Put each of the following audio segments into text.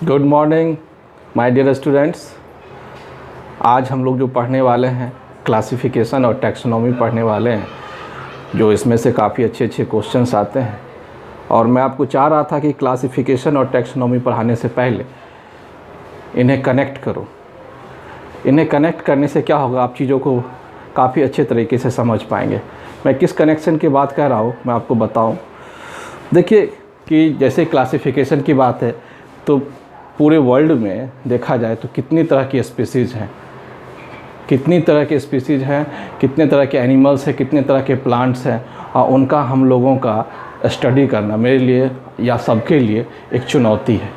Good morning my dear students. आज हम लोग जो पढ़ने वाले हैं क्लासिफिकेशन और टैक्सोनॉमी पढ़ने वाले हैं, जो इसमें से काफ़ी अच्छे अच्छे क्वेश्चंस आते हैं। और मैं आपको चाह रहा था कि क्लासिफिकेशन और टैक्सोनॉमी पढ़ाने से पहले इन्हें कनेक्ट करो। इन्हें कनेक्ट करने से क्या होगा, आप चीज़ों को काफ़ी अच्छे तरीके से समझ पाएंगे। मैं किस कनेक्शन की बात कर रहा हूँ मैं आपको बताऊँ। देखिए कि जैसे क्लासिफिकेशन की बात है तो पूरे वर्ल्ड में देखा जाए तो कितनी तरह की स्पीसीज़ हैं, कितनी तरह के स्पीसीज़ हैं, कितने तरह के एनिमल्स हैं, कितने तरह के प्लांट्स हैं, और उनका हम लोगों का स्टडी करना मेरे लिए या सबके लिए एक चुनौती है।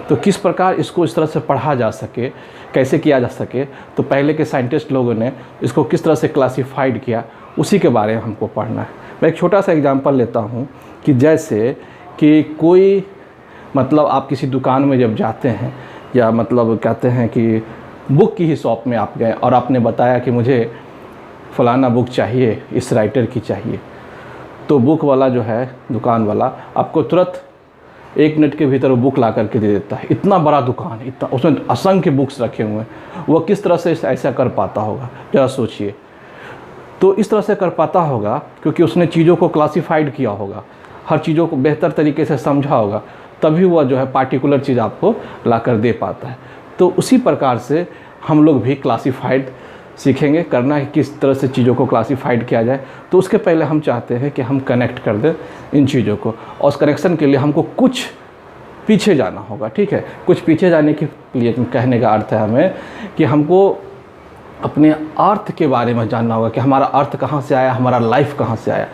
तो किस प्रकार इसको इस तरह से पढ़ा जा सके, कैसे किया जा सके, तो पहले के साइंटिस्ट लोगों ने इसको किस तरह से क्लासिफाइड किया, उसी के बारे में हमको पढ़ना है। मैं एक छोटा सा एग्जांपल लेता हूँ कि जैसे कि कोई मतलब आप किसी दुकान में जब जाते हैं या मतलब कहते हैं कि बुक की ही शॉप में आप गए और आपने बताया कि मुझे फ़लाना बुक चाहिए, इस राइटर की चाहिए, तो बुक वाला जो है दुकान वाला आपको तुरंत 1 मिनट के भीतर वो बुक ला करके दे देता है। इतना बड़ा दुकान, इतना उसमें असंख्य बुक्स रखे हुए हैं, वो किस तरह से ऐसा कर पाता होगा, ज़रा सोचिए। तो इस तरह से कर पाता होगा क्योंकि उसने चीज़ों को क्लासिफाइड किया होगा, हर चीज़ों को बेहतर तरीके से समझा होगा, तभी वह जो है पार्टिकुलर चीज़ आपको ला कर दे पाता है। तो उसी प्रकार से हम लोग भी क्लासिफाइड सीखेंगे करना है, किस तरह से चीज़ों को क्लासिफाइड किया जाए। तो उसके पहले हम चाहते हैं कि हम कनेक्ट कर दें इन चीज़ों को, और उस कनेक्शन के लिए हमको कुछ पीछे जाना होगा। ठीक है, कुछ पीछे जाने के लिए कहने का अर्थ है हमें कि हमको अपने अर्थ के बारे में जानना होगा कि हमारा अर्थ कहाँ से आया, हमारा लाइफ कहाँ से आया।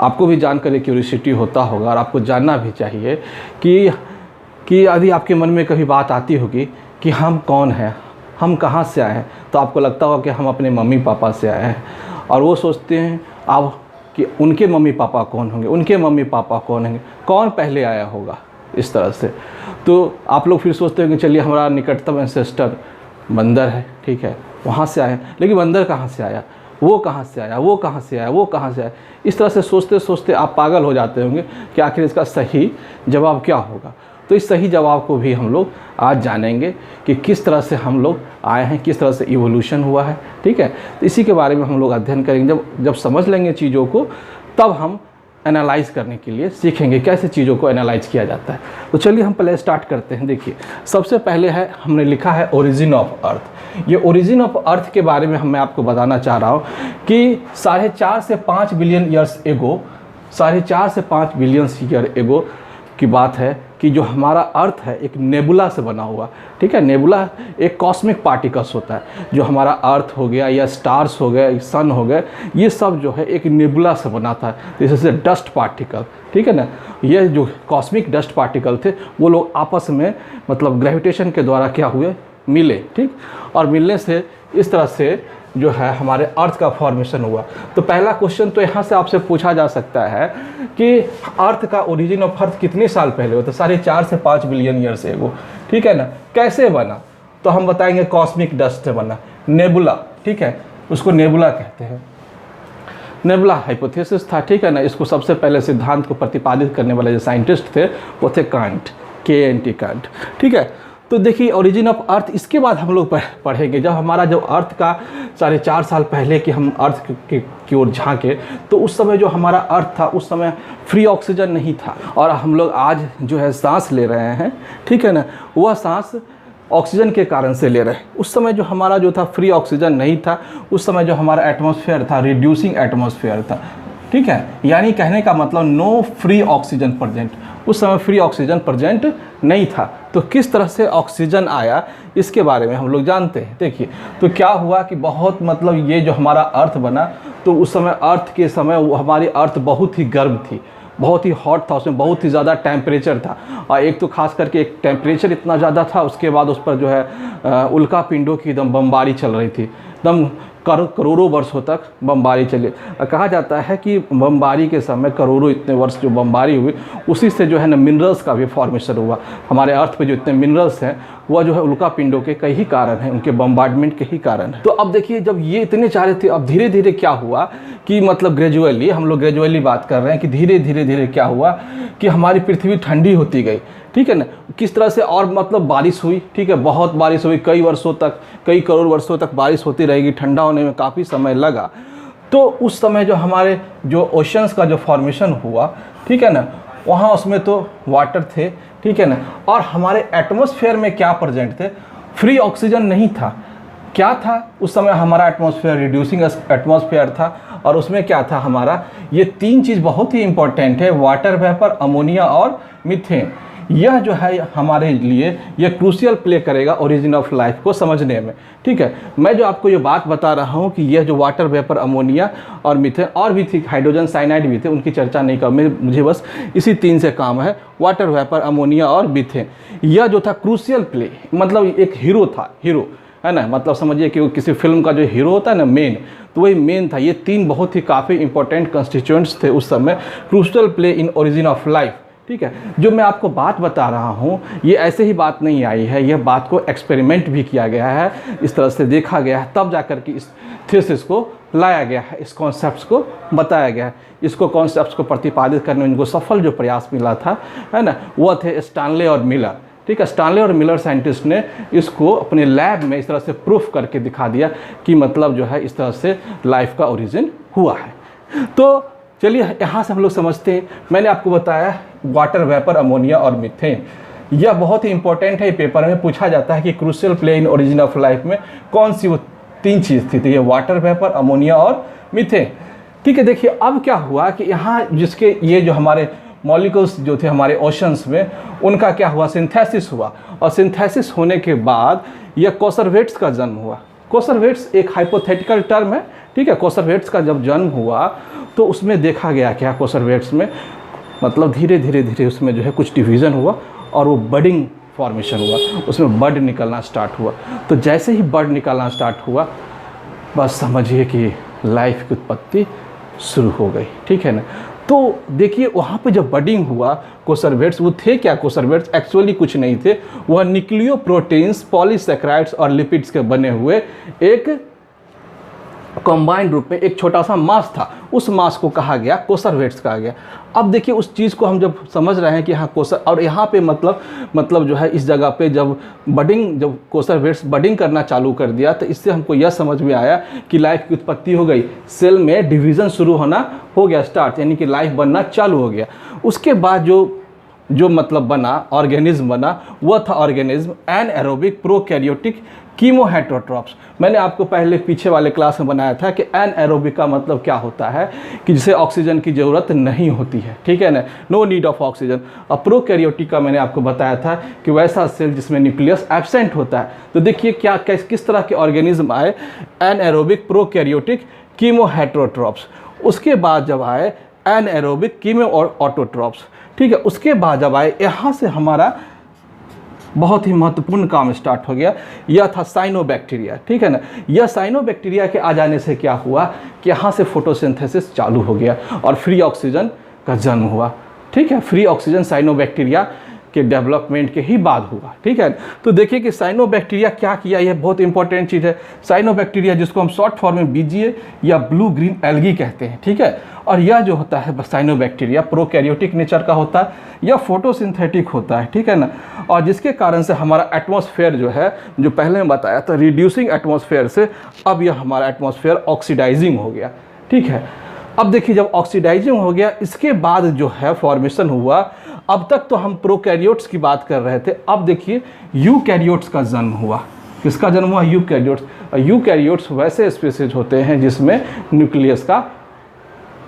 आपको भी जानकर एक क्यूरियोसिटी होता होगा और आपको जानना भी चाहिए कि यदि आपके मन में कभी बात आती होगी कि हम कौन हैं, हम कहाँ से आए हैं, तो आपको लगता होगा कि हम अपने मम्मी पापा से आए हैं। और वो सोचते हैं आप कि उनके मम्मी पापा कौन होंगे, उनके मम्मी पापा कौन होंगे, कौन पहले आया होगा, इस तरह से। तो आप लोग फिर सोचते हैं कि चलिए हमारा निकटतम एंसेस्टर बंदर है, ठीक है, वहाँ से आए हैं, लेकिन बंदर कहाँ से आया, वो कहाँ से आया, वो कहाँ से आया, वो कहाँ से आया। इस तरह से सोचते सोचते आप पागल हो जाते होंगे कि आखिर इसका सही जवाब क्या होगा। तो इस सही जवाब को भी हम लोग आज जानेंगे कि किस तरह से हम लोग आए हैं, किस तरह से इवोल्यूशन हुआ है। ठीक है, तो इसी के बारे में हम लोग अध्ययन करेंगे। जब समझ लेंगे चीज़ों को, तब हम एनालाइज करने के लिए सीखेंगे कैसे चीज़ों को एनालाइज किया जाता है। तो चलिए हम पहले स्टार्ट करते हैं। देखिए, सबसे पहले है हमने लिखा है ओरिजिन ऑफ अर्थ। ये ओरिजिन ऑफ अर्थ के बारे में मैं आपको बताना चाह रहा हूँ कि 4.5 से 5 बिलियन ईयर्स एगो, 4.5 से 5 बिलियन ईयर एगो की बात है कि जो हमारा अर्थ है एक नेबुला से बना हुआ। ठीक है, नेबुला एक कॉस्मिक पार्टिकल्स होता है। जो हमारा अर्थ हो गया या स्टार्स हो गए, सन हो गए, ये सब जो है एक नेबुला से बना था, जैसे डस्ट पार्टिकल। ठीक है ना, ये जो कॉस्मिक डस्ट पार्टिकल थे वो लोग आपस में मतलब ग्रेविटेशन के द्वारा क्या हुए, मिले। ठीक, और मिलने से इस तरह से जो है हमारे अर्थ का फॉर्मेशन हुआ। तो पहला क्वेश्चन तो यहाँ से आपसे पूछा जा सकता है कि अर्थ का ओरिजिन ऑफ अर्थ कितने साल पहले हुआ? तो 4.5 से 5 बिलियन ईयर से वो। ठीक है ना, कैसे बना? तो हम बताएंगे कॉस्मिक डस्ट से बना, नेबुला। ठीक है, उसको नेबुला कहते हैं। नेबुला हाइपोथेसिस था। ठीक है ना, इसको सबसे पहले सिद्धांत को प्रतिपादित करने वाले जो साइंटिस्ट थे वो थे कांट, KNT कांट। ठीक है, तो देखिए ओरिजिन ऑफ अर्थ इसके बाद हम लोग पढ़ेंगे। जब हमारा जो अर्थ का 4.5 साल पहले कि हम अर्थ की ओर झांके, तो उस समय जो हमारा अर्थ था उस समय फ्री ऑक्सीजन नहीं था, और हम लोग आज जो है सांस ले रहे हैं, ठीक है ना, वह सांस ऑक्सीजन के कारण से ले रहे हैं। उस समय जो हमारा जो था फ्री ऑक्सीजन नहीं था, उस समय जो हमारा एटमॉस्फेयर था रिड्यूसिंग एटमॉस्फेयर था। ठीक है, यानी कहने का मतलब नो फ्री ऑक्सीजन प्रेजेंट। उस समय फ्री ऑक्सीजन प्रेजेंट नहीं था। तो किस तरह से ऑक्सीजन आया इसके बारे में हम लोग जानते हैं। देखिए, तो क्या हुआ कि बहुत मतलब ये जो हमारा अर्थ बना, तो उस समय अर्थ के समय हमारी अर्थ बहुत ही गर्म थी, बहुत ही हॉट था, उसमें बहुत ही ज़्यादा टेम्परेचर था। और एक तो खास करके एक टेम्परेचर इतना ज़्यादा था, उसके बाद उस पर जो है उल्का पिंडों की एकदम बमबारी चल रही थी। एकदम करोड़ों वर्षों तक बमबारी चली। कहा जाता है कि बमबारी के समय करोड़ों इतने वर्ष जो बमबारी हुई, उसी से जो है ना मिनरल्स का भी फॉर्मेशन हुआ। हमारे अर्थ पे जो इतने मिनरल्स हैं वह जो है उल्का पिंडों के कई ही कारण हैं, उनके बम्बार्डमेंट के ही कारण है। तो अब देखिए जब ये इतने चारे थे, अब धीरे धीरे क्या हुआ कि मतलब ग्रेजुअली, हम लोग ग्रेजुअली बात कर रहे हैं कि धीरे धीरे क्या हुआ कि हमारी पृथ्वी ठंडी होती गई, ठीक है ना। किस तरह से, और मतलब बारिश हुई, ठीक है, बहुत बारिश हुई, कई वर्षों तक, कई करोड़ वर्षों तक बारिश होती रहेगी, ठंडा होने में काफ़ी समय लगा। तो उस समय जो हमारे जो ओशंस का जो फॉर्मेशन हुआ, ठीक है ना, वहाँ उसमें तो वाटर थे, ठीक है ना। और हमारे एटमॉस्फेयर में क्या प्रेजेंट थे, फ्री ऑक्सीजन नहीं था। क्या था उस समय हमारा एटमॉस्फेयर, रिड्यूसिंग एटमॉस्फेयर था। और उसमें क्या था हमारा, ये तीन चीज़ बहुत ही इंपॉर्टेंट है, वाटर वेपर, अमोनिया और मीथेन। यह जो है हमारे लिए यह क्रूशियल प्ले करेगा ओरिजिन ऑफ लाइफ को समझने में, ठीक है। मैं जो आपको ये बात बता रहा हूँ कि यह जो वाटर वेपर, अमोनिया और मीथेन, और भी थी, हाइड्रोजन साइनाइड भी थे, उनकी चर्चा नहीं कर, मुझे बस इसी तीन से काम है, वाटर वेपर, अमोनिया और मीथेन। यह जो था क्रूशियल प्ले, मतलब एक हीरो था, हीरो है ना, मतलब समझिए कि किसी फिल्म का जो हीरो होता है ना, मेन, तो वही मेन था। ये तीन बहुत ही काफ़ी इंपॉर्टेंट कंस्टिट्यूएंट्स थे उस समय, crucial play in origin of life, ठीक है। जो मैं आपको बात बता रहा हूँ ये ऐसे ही बात नहीं आई है, यह बात को एक्सपेरिमेंट भी किया गया है, इस तरह से देखा गया है, तब जाकर के इस थ्योसिस को लाया गया है, इस कॉन्सेप्ट्स को बताया गया है। इसको कॉन्सेप्ट्स को प्रतिपादित करने में इनको सफल जो प्रयास मिला था, है ना, वह थे स्टानले और मिलर, ठीक है। स्टानले और मिलर साइंटिस्ट ने इसको अपने लैब में इस तरह से प्रूफ करके दिखा दिया कि मतलब जो है इस तरह से लाइफ का ओरिजिन हुआ है। तो चलिए यहाँ से हम लोग समझते हैं, मैंने आपको बताया वाटर वेपर, अमोनिया और मीथेन, यह बहुत ही इंपॉर्टेंट है, ये पेपर में पूछा जाता है कि crucial play in origin of life में कौन सी वो तीन चीज़ थी। तो ये वाटर वेपर, अमोनिया और मीथेन, ठीक है। देखिए अब क्या हुआ कि यहाँ जिसके ये जो हमारे मॉलिक्यूल्स जो थे हमारे ओशंस में, उनका क्या हुआ, सिंथेसिस हुआ, और सिंथेसिस होने के बाद यह कॉन्सर्वेट्स का जन्म हुआ। कॉन्सर्वेट्स एक हाइपोथेटिकल टर्म है, ठीक है। कॉन्सर्वेट्स का जब जन्म हुआ तो उसमें देखा गया क्या, कॉन्सर्वेट्स में मतलब धीरे धीरे उसमें जो है कुछ डिवीज़न हुआ और वो बडिंग फॉर्मेशन हुआ, उसमें बड निकलना स्टार्ट हुआ। तो जैसे ही बड निकलना स्टार्ट हुआ, बस समझिए कि लाइफ की उत्पत्ति शुरू हो गई, ठीक है ना। तो देखिए वहाँ पे जब बडिंग हुआ, कॉन्सर्वेट्स वो थे क्या, कॉन्सर्वेट्स एक्चुअली कुछ नहीं थे, वह न्यूक्लियो प्रोटीन्स, पॉलीसैकेराइड्स और लिपिड्स के बने हुए एक कंबाइंड रूप में एक छोटा सा मास था, उस मास को कहा गया कॉन्सर्वेट्स कहा गया। अब देखिए उस चीज़ को हम जब समझ रहे हैं कि हाँ और यहाँ पे मतलब जो है इस जगह पे जब कॉन्सर्वेट्स बडिंग करना चालू कर दिया, तो इससे हमको यह समझ में आया कि लाइफ की उत्पत्ति हो गई, सेल में डिवीज़न शुरू होना हो गया स्टार्ट, यानी कि लाइफ बनना चालू हो गया। उसके बाद जो मतलब बना, ऑर्गेनिज्म बना, वह था ऑर्गेनिज्म एनएरोबिक प्रोकैरियोटिक कीमोहेटेरोट्रॉप्स। मैंने आपको पहले पीछे वाले क्लास में बनाया था कि एनएरोबिक का मतलब क्या होता है, कि जिसे ऑक्सीजन की ज़रूरत नहीं होती है, ठीक है ना, नो नीड ऑफ ऑक्सीजन। और प्रोकैरियोटिक का मैंने आपको बताया था कि वैसा सेल जिसमें न्यूक्लियस एब्सेंट होता है। तो देखिए क्या किस तरह के ऑर्गेनिज्म आए, एनएरोबिक प्रोकैरियोटिक कीमोहेटेरोट्रॉप्स। उसके बाद जब आए एनएरोबिक कीमो ऑटोट्रॉप्स, ठीक है। उसके बाद जब आए, यहाँ से हमारा बहुत ही महत्वपूर्ण काम स्टार्ट हो गया, यह था साइनोबैक्टीरिया, ठीक है ना। यह साइनोबैक्टीरिया के आ जाने से क्या हुआ कि यहाँ से फोटोसिंथेसिस चालू हो गया और फ्री ऑक्सीजन का जन्म हुआ, ठीक है। फ्री ऑक्सीजन साइनोबैक्टीरिया के डेवलपमेंट के ही बाद हुआ, ठीक है। तो देखिए कि साइनोबैक्टीरिया क्या किया, यह बहुत इंपॉर्टेंट चीज़ है। साइनोबैक्टीरिया जिसको हम शॉर्ट फॉर्म में बीजीए या ब्लू ग्रीन एल्गी कहते हैं, ठीक है। और यह जो होता है साइनोबैक्टीरिया प्रोकैरियोटिक नेचर का होता है, यह फोटोसिंथेटिक होता है, ठीक है ना। और जिसके कारण से हमारा एटमॉस्फेयर जो है, जो पहले मैं बताया था रिड्यूसिंग एटमॉस्फेयर से, अब यह हमारा एटमॉस्फेयर ऑक्सीडाइजिंग हो गया, ठीक है। अब देखिए जब ऑक्सीडाइजिंग हो गया, इसके बाद जो है फॉर्मेशन हुआ। अब तक तो हम प्रोकैरियोट्स की बात कर रहे थे, अब देखिए यूकैरियोट्स का जन्म हुआ। किसका जन्म हुआ, यूकैरियोट्स। यूकैरियोट्स वैसे स्पीसीज होते हैं जिसमें न्यूक्लियस का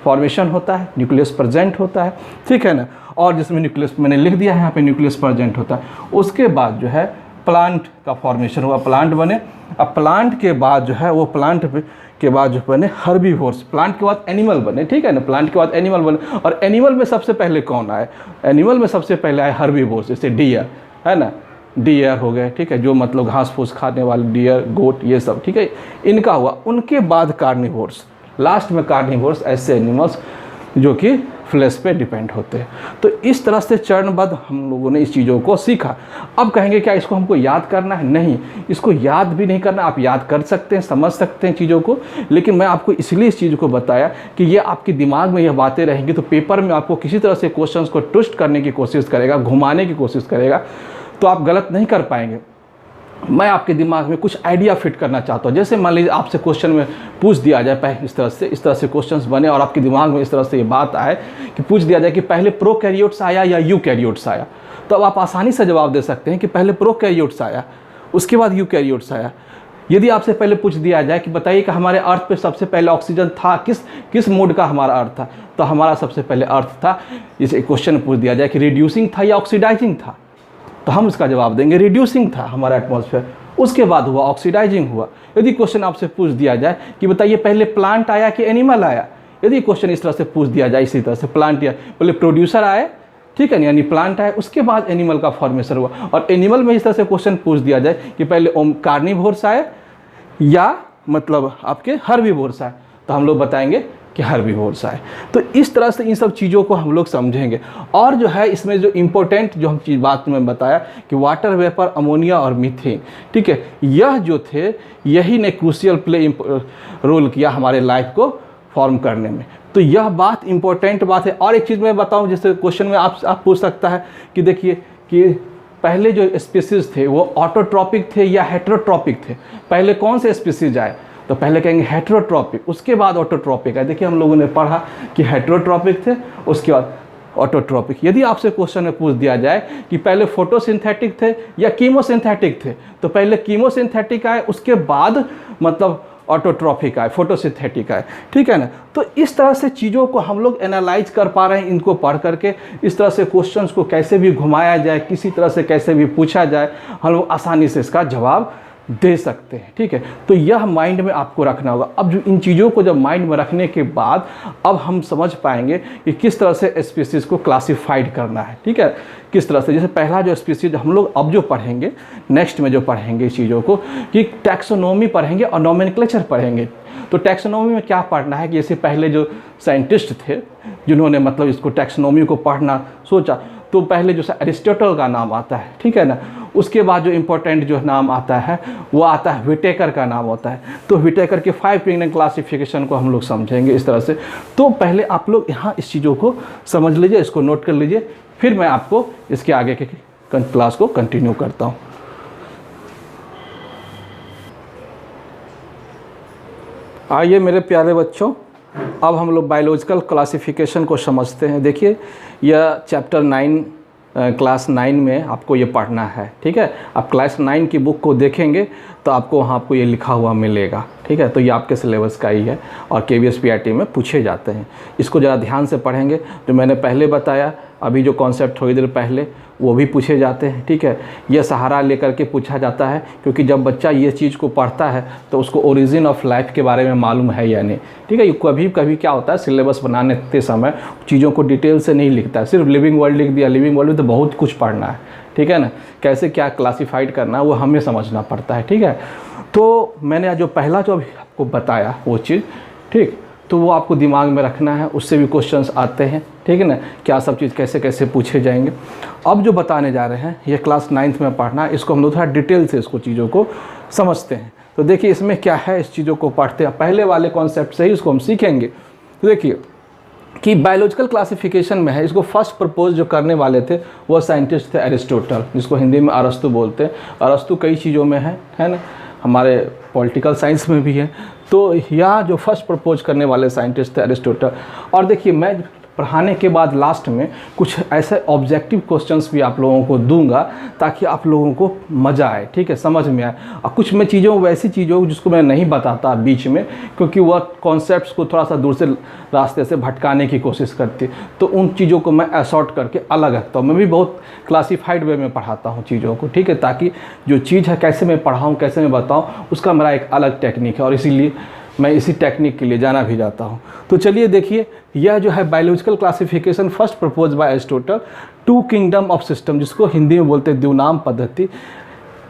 फॉर्मेशन होता है, न्यूक्लियस प्रेजेंट होता है, ठीक है ना। और जिसमें न्यूक्लियस मैंने लिख दिया है यहाँ पे, न्यूक्लियस प्रेजेंट होता है। उसके बाद जो है प्लांट का फॉर्मेशन हुआ, प्लांट बने। अब प्लांट के बाद जो है वो प्लांट के बाद जो बने हर्बीवोर्स, प्लांट के बाद एनिमल बने, ठीक है ना। प्लांट के बाद एनिमल बने, और एनिमल में सबसे पहले कौन आए, एनिमल में सबसे पहले आए हर्बीवोर्स, जैसे डियर है ना, डियर हो गए, ठीक है, जो मतलब घास फूस खाने वाले डियर, गोट, ये सब, ठीक है, इनका हुआ। उनके बाद कार्निवोर्स, लास्ट में कार्निवोर्स, ऐसे एनिमल्स जो कि फ्लैश पे डिपेंड होते हैं। तो इस तरह से चरणबद्ध हम लोगों ने इस चीज़ों को सीखा। अब कहेंगे क्या इसको हमको याद करना है? नहीं, इसको याद भी नहीं करना। आप याद कर सकते हैं, समझ सकते हैं चीज़ों को, लेकिन मैं आपको इसलिए इस चीज़ को बताया कि ये आपके दिमाग में यह बातें रहेंगी, तो पेपर में आपको किसी तरह से क्वेश्चंस को ट्विस्ट करने की कोशिश करेगा, घुमाने की कोशिश करेगा, तो आप गलत नहीं कर पाएंगे। मैं आपके दिमाग में कुछ आइडिया फिट करना चाहता हूँ। जैसे मान लीजिए आपसे क्वेश्चन में पूछ दिया जाए, पहले इस तरह से क्वेश्चंस बने और आपके दिमाग में इस तरह से ये बात आए कि पूछ दिया जाए कि पहले प्रोकैरियोट्स आया या यूकैरियोट्स आया, तो अब आप आसानी से जवाब दे सकते हैं कि पहले प्रोकैरियोट्स आया, उसके बाद यूकैरियोट्स आया। यदि आपसे पहले पूछ दिया जाए कि बताइए कि हमारे अर्थ पे सबसे पहले ऑक्सीजन था, किस मोड का हमारा अर्थ था, तो हमारा सबसे पहले अर्थ था, इस क्वेश्चन पूछ दिया जाए कि रिड्यूसिंग था या ऑक्सीडाइजिंग था, तो हम इसका जवाब देंगे रिड्यूसिंग था हमारा एटमॉस्फेयर, उसके बाद हुआ ऑक्सीडाइजिंग हुआ। यदि क्वेश्चन आपसे पूछ दिया जाए कि बताइए पहले प्लांट आया कि एनिमल आया, यदि क्वेश्चन इस तरह से पूछ दिया जाए, इसी तरह से प्लांट या पहले प्रोड्यूसर आए, ठीक है ना, यानी प्लांट आए, उसके बाद एनिमल का फॉर्मेशन हुआ, और एनिमल में इस तरह से क्वेश्चन पूछ दिया जाए कि पहले कार्निवोर्स आए या मतलब आपके हर्बीवोर्स आए, तो हम लोग बताएंगे कि हर्बीवोर्स आए। तो इस तरह से इन सब चीज़ों को हम लोग समझेंगे। और जो है इसमें जो इम्पोर्टेंट जो हम चीज़ बात में बताया कि वाटर वेपर, अमोनिया और मीथेन, ठीक है, यह जो थे यही ने क्रूशियल प्ले रोल किया हमारे लाइफ को फॉर्म करने में। तो यह बात इम्पोर्टेंट बात है। और एक चीज़ मैं बताऊँ, जैसे क्वेश्चन में आप पूछ सकता है कि देखिए कि पहले जो स्पीसीज़ थे वो ऑटोट्रॉपिक थे या हेटेरोट्रॉपिक थे, पहले कौन से स्पीसीज आए, तो पहले कहेंगे हेटेरोट्रॉपिक, उसके बाद ऑटोट्रॉपिक है। देखिए हम लोगों ने पढ़ा कि हेटेरोट्रॉपिक थे, उसके बाद ऑटोट्रॉपिक। यदि आपसे क्वेश्चन में पूछ दिया जाए कि पहले फोटोसिंथेटिक थे या कीमोसिंथेटिक थे, तो पहले कीमोसिंथेटिक आए, उसके बाद मतलब ऑटोट्रॉपिक आए, फोटोसिंथेटिक आए, ठीक है ना। तो इस तरह से चीज़ों को हम लोग एनालाइज कर पा रहे हैं, इनको पढ़ करके इस तरह से क्वेश्चंस को कैसे भी घुमाया जाए, किसी तरह से कैसे भी पूछा जाए, हम लोग आसानी से इसका जवाब दे सकते हैं, ठीक है। तो यह माइंड में आपको रखना होगा। अब जो इन चीज़ों को जब माइंड में रखने के बाद अब हम समझ पाएंगे कि किस तरह से स्पीसीज़ को क्लासिफाइड करना है, ठीक है, किस तरह से। जैसे पहला जो स्पीसीज हम लोग अब जो पढ़ेंगे, नेक्स्ट में जो पढ़ेंगे इस चीज़ों को, कि टैक्सोनॉमी पढ़ेंगे और नोमेनक्लेचर पढ़ेंगे। तो टैक्सोनॉमी में क्या पढ़ना है कि जैसे पहले जो साइंटिस्ट थे जिन्होंने मतलब इसको टैक्सोनॉमी को पढ़ना सोचा, तो पहले जो एरिस्टोटल का नाम आता है, ठीक है ना, उसके बाद जो इम्पोर्टेंट जो नाम आता है वो आता है व्हिटेकर का नाम होता है। तो व्हिटेकर के 5 पिगमेंट क्लासिफिकेशन को हम लोग समझेंगे इस तरह से। तो पहले आप लोग यहाँ इस चीज़ों को समझ लीजिए, इसको नोट कर लीजिए, फिर मैं आपको इसके आगे के क्लास को कंटिन्यू करता हूँ। आइए मेरे प्यारे बच्चों, अब हम लोग बायोलॉजिकल क्लासिफिकेशन को समझते हैं। देखिए यह चैप्टर 9 क्लास 9 में आपको ये पढ़ना है, ठीक है। आप क्लास 9 की बुक को देखेंगे तो आपको वहाँ आपको ये लिखा हुआ मिलेगा, ठीक है। तो ये आपके सिलेबस का ही है और KVS PRT में पूछे जाते हैं। इसको ज़रा ध्यान से पढ़ेंगे। जो मैंने पहले बताया, अभी जो कॉन्सेप्ट थोड़ी देर पहले, वो भी पूछे जाते हैं, ठीक है। यह सहारा लेकर के पूछा जाता है, क्योंकि जब बच्चा ये चीज़ को पढ़ता है तो उसको ओरिजिन ऑफ लाइफ के बारे में मालूम है या नहीं, ठीक है। कभी कभी क्या होता है, सिलेबस बनाने के समय चीज़ों को डिटेल से नहीं लिखता है, सिर्फ लिविंग वर्ल्ड लिख दिया। लिविंग वर्ल्ड में तो बहुत कुछ पढ़ना है, ठीक है ना, कैसे क्या क्लासीफाइड करना है वो हमें समझना पड़ता है, ठीक है। तो मैंने जो पहला जो अभी आपको बताया वो चीज़, ठीक, तो वो आपको दिमाग में रखना है, उससे भी क्वेश्चंस आते हैं, ठीक है ना, क्या सब चीज़ कैसे कैसे पूछे जाएंगे। अब जो बताने जा रहे हैं ये क्लास 9th में पढ़ना है, इसको हम लोग थोड़ा डिटेल से इसको चीज़ों को समझते हैं। तो देखिए इसमें क्या है, इस चीज़ों को पढ़ते हैं, पहले वाले कॉन्सेप्ट से ही इसको हम सीखेंगे। तो देखिए कि बायोलॉजिकल क्लासिफिकेशन में है, इसको फर्स्ट प्रपोज जो करने वाले थे वो साइंटिस्ट थे एरिस्टोटल, जिसको हिंदी में अरस्तु बोलते हैं। अरस्तु कई चीज़ों में है ना, हमारे पॉलिटिकल साइंस में भी है। तो यहाँ जो फर्स्ट प्रपोज करने वाले साइंटिस्ट थे एरिस्टोटल। और देखिए मैं पढ़ाने के बाद लास्ट में कुछ ऐसे ऑब्जेक्टिव क्वेश्चंस भी आप लोगों को दूंगा ताकि आप लोगों को मज़ा आए, ठीक है, समझ में आए। और कुछ मैं चीज़ों वैसी चीज़ों जिसको मैं नहीं बताता बीच में, क्योंकि वह कॉन्सेप्ट्स को थोड़ा सा दूर से रास्ते से भटकाने की कोशिश करती है, तो उन चीज़ों को मैं असॉर्ट करके अलग रखता हूँ। मैं भी बहुत क्लासीफाइड वे में पढ़ाता हूँ चीज़ों को, ठीक है, ताकि जो चीज़ है कैसे मैं पढ़ाऊँ, कैसे मैं बताऊँ, उसका मेरा एक अलग टेक्निक है और इसीलिए मैं इसी टेक्निक के लिए जाना भी जाता हूँ। तो चलिए देखिए, यह जो है biological classification first propose by Aristotle, 2 kingdom of system, जिसको हिंदी में बोलते हैं द्विनाम पद्धति।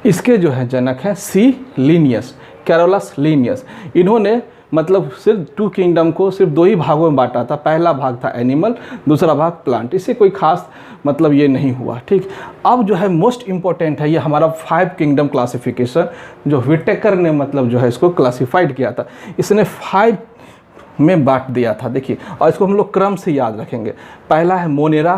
इसके जो है जनक हैं सी लिनियस, कैरोलस लिनियस। इन्होंने मतलब सिर्फ 2 किंगडम को सिर्फ 2 ही भागों में बांटा था। पहला भाग था एनिमल, दूसरा भाग प्लांट। इससे कोई खास मतलब ये नहीं हुआ। ठीक, अब जो है मोस्ट इम्पोर्टेंट है ये हमारा 5 किंगडम क्लासिफिकेशन, जो व्हिटेकर ने मतलब जो है इसको क्लासिफाइड किया था। इसने 5 में बांट दिया था। देखिए, और इसको हम लोग क्रम से याद रखेंगे। पहला है मोनेरा,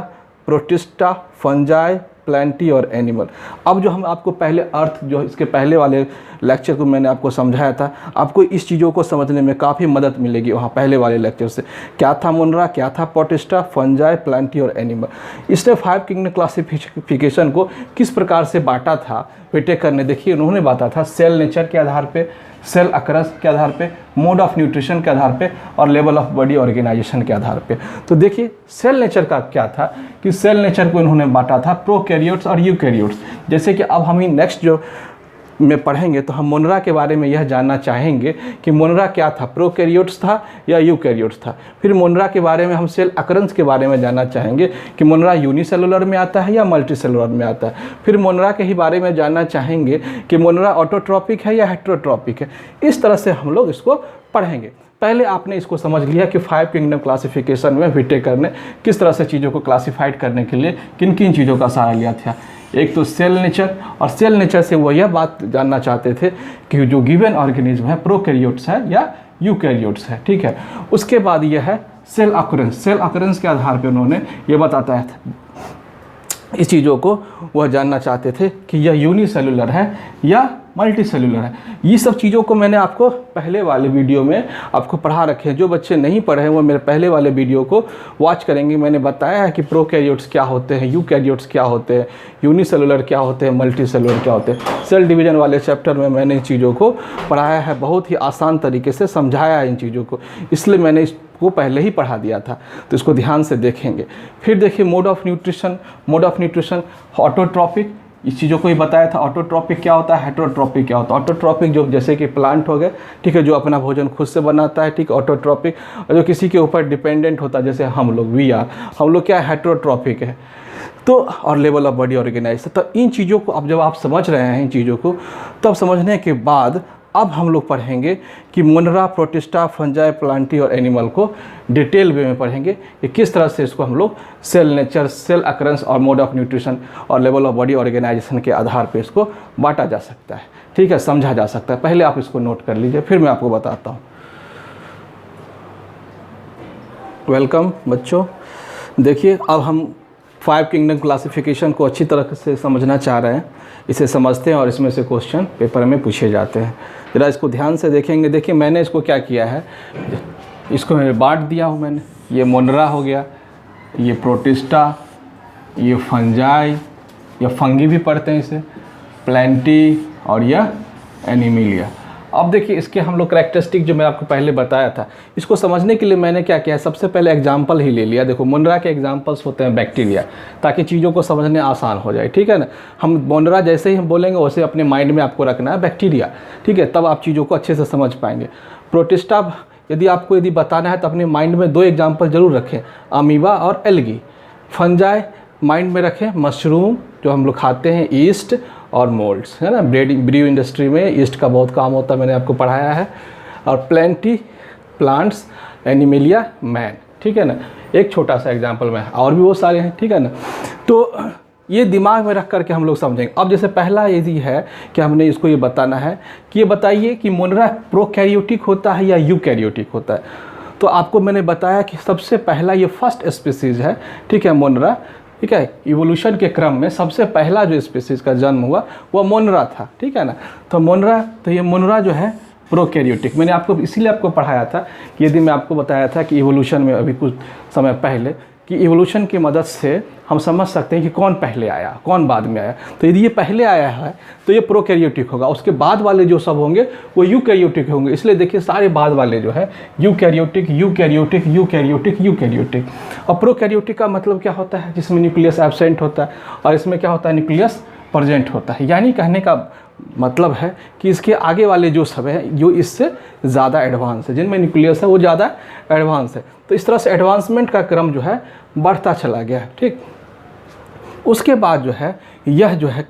प्रोटिस्टा, फंजाई, प्लांटी और एनिमल। अब जो हम आपको पहले अर्थ जो इसके पहले वाले लेक्चर को मैंने आपको समझाया था, आपको इस चीज़ों को समझने में काफ़ी मदद मिलेगी वहाँ पहले वाले लेक्चर से। क्या था मोनेरा, क्या था प्रोटिस्टा, फंजाई, प्लांटी और एनिमल। इसने 5 किंगडम क्लासिफिकेशन को किस प्रकार से बांटा था व्हिटेकर ने? देखिए, उन्होंने बांटा था सेल नेचर के आधार पे, सेल अक्रस के आधार पे, मोड ऑफ न्यूट्रिशन के आधार पे और लेवल ऑफ बॉडी ऑर्गेनाइजेशन के आधार पे। तो देखिए, सेल नेचर का क्या था कि सेल नेचर को इन्होंने बांटा था प्रोकैरियोट्स और यूकैरियोट्स। जैसे कि अब हम ही नेक्स्ट जो में पढ़ेंगे तो हम मोनेरा के बारे में यह जानना चाहेंगे कि मोनेरा क्या था, प्रोकैरियोट्स था या यूकैरियोट्स था। फिर मोनेरा के बारे में हम सेल अकरेंस के बारे में जानना चाहेंगे कि मोनेरा यूनिसेलुलर में आता है या मल्टीसेलुलर में आता है। फिर मोनेरा के ही बारे में जानना चाहेंगे कि मोनेरा ऑटोट्रॉपिक है या हेटेरोट्रॉपिक है। इस तरह से हम लोग इसको पढ़ेंगे। पहले आपने इसको समझ लिया कि 5 किंगडम क्लासिफिकेशन में व्हिटेकर ने किस तरह से चीज़ों को क्लासिफाइड करने के लिए किन किन चीज़ों का सहारा लिया था। एक तो सेल नेचर, और सेल नेचर से वो यह बात जानना चाहते थे कि जो गिवन ऑर्गेनिज्म है प्रोकैरियोट्स है या यूकैरियोट्स है। ठीक है, उसके बाद यह है सेल अकरेंस। सेल अकरेंस के आधार पर उन्होंने ये बताता है इस चीज़ों को वह जानना चाहते थे कि यह यूनिसेलुलर है या मल्टी सेलुलर है। ये सब चीज़ों को मैंने आपको पहले वाले वीडियो में आपको पढ़ा रखे हैं। जो बच्चे नहीं पढ़े हैं वो मेरे पहले वाले वीडियो को वॉच करेंगे। मैंने बताया है कि प्रोकैरियोट्स क्या होते हैं, यूकैरियोट्स क्या होते हैं, यूनिसेलुलर क्या होते हैं, मल्टी सेलुलर क्या होते हैं। सेल डिवीजन वाले चैप्टर में मैंने इन चीज़ों को पढ़ाया है, बहुत ही आसान तरीके से समझाया है इन चीज़ों को, इसलिए मैंने इसको पहले ही पढ़ा दिया था। तो इसको ध्यान से देखेंगे। फिर देखिए mode of nutrition. Mode of nutrition autotrophic, इस चीज़ों को ही बताया था। ऑटोट्रॉपिक क्या होता है, हेटेरोट्रॉपिक क्या होता है। ऑटोट्रॉपिक जो जैसे कि प्लांट हो गए, ठीक है, जो अपना भोजन खुद से बनाता है, ठीक। ऑटोट्रॉपिक जो किसी के ऊपर डिपेंडेंट होता है, जैसे हम लोग हम लोग क्या है, हेटेरोट्रॉपिक है। तो और लेवल ऑफ बॉडी ऑर्गेनाइजेशन। तो इन चीज़ों को अब जब आप समझ रहे हैं इन चीज़ों को, तब समझने के बाद अब हम लोग पढ़ेंगे कि मोनेरा, प्रोटिस्टा, फंजाई, प्लांटी और एनिमल को डिटेल वे में पढ़ेंगे कि किस तरह से इसको हम लोग सेल नेचर, सेल अकरेंस और मोड ऑफ न्यूट्रिशन और लेवल ऑफ बॉडी ऑर्गेनाइजेशन के आधार पे इसको बांटा जा सकता है। ठीक है, समझा जा सकता है। पहले आप इसको नोट कर लीजिए, फिर मैं आपको बताता हूँ। वेलकम बच्चों। देखिए, अब हम 5 किंगडम क्लासिफिकेशन को अच्छी तरह से समझना चाह रहे हैं। इसे समझते हैं और इसमें से क्वेश्चन पेपर में पूछे जाते हैं। ज़रा इसको ध्यान से देखेंगे। देखिए, मैंने इसको क्या किया है, इसको मैंने बांट दिया हूँ। मैंने ये मोनेरा हो गया, ये प्रोटिस्टा, ये फंजाई या फंगी भी पढ़ते हैं इसे, प्लांटी और यह एनिमिलिया। अब देखिए, इसके हम लोग कैरेक्टरिस्टिक जो मैं आपको पहले बताया था, इसको समझने के लिए मैंने क्या किया, सबसे पहले एग्जाम्पल ही ले लिया। देखो, मोनेरा के एग्जाम्पल्स होते हैं बैक्टीरिया, ताकि चीज़ों को समझने आसान हो जाए। ठीक है ना, हम मोनेरा जैसे ही हम बोलेंगे वैसे अपने माइंड में आपको रखना है बैक्टीरिया। ठीक है, तब आप चीज़ों को अच्छे से समझ पाएंगे। प्रोटिस्टा यदि बताना है तो अपने माइंड में 2 एग्जाम्पल जरूर रखें, अमीबा और एल्गी। फंजाई माइंड में रखें, मशरूम जो हम लोग खाते हैं, ईस्ट और मोल्ड्स, है ना। ब्रू इंडस्ट्री में ईस्ट का बहुत काम होता है, मैंने आपको पढ़ाया है। और प्लांटी, प्लांट्स, एनिमिलिया, मैन। ठीक है ना, एक छोटा सा एग्जांपल में, और भी बहुत सारे हैं। ठीक है ना, तो ये दिमाग में रख करके हम लोग समझेंगे। अब जैसे पहला यदि है कि हमने इसको ये बताना है कि ये बताइए कि मोनेरा प्रोकैरियोटिक होता है या यूकैरियोटिक होता है। तो आपको मैंने बताया कि सबसे पहला ये फर्स्ट स्पीसीज़ है, ठीक है, मोनेरा। ठीक है, इवोल्यूशन के क्रम में सबसे पहला जो स्पीसीज़ का जन्म हुआ वह मोनेरा था। ठीक है ना, तो ये मोनेरा जो है प्रोकैरियोटिक। मैंने आपको इसीलिए आपको पढ़ाया था कि यदि मैं आपको बताया था कि इवोल्यूशन में अभी कुछ समय पहले कि इवोल्यूशन की मदद से हम समझ सकते हैं कि कौन पहले आया, कौन बाद में आया। तो यदि ये पहले आया है तो ये प्रोकैरियोटिक होगा, उसके बाद वाले जो सब होंगे वो यूकैरियोटिक होंगे। इसलिए देखिए, सारे बाद वाले जो है यूकैरियोटिक, यूकैरियोटिक, यूकैरियोटिक, यूकैरियोटिक। और प्रोकैरियोटिक का मतलब क्या होता है, जिसमें न्यूक्लियस एब्सेंट होता है, और इसमें क्या होता है, न्यूक्लियस प्रेजेंट होता है। यानी कहने का मतलब है कि इसके आगे वाले जो सब है जो इससे ज़्यादा एडवांस है, जिनमें न्यूक्लियस है वो ज़्यादा एडवांस है। तो इस तरह से एडवांसमेंट का क्रम जो है बढ़ता चला गया है। ठीक, उसके बाद जो है यह जो है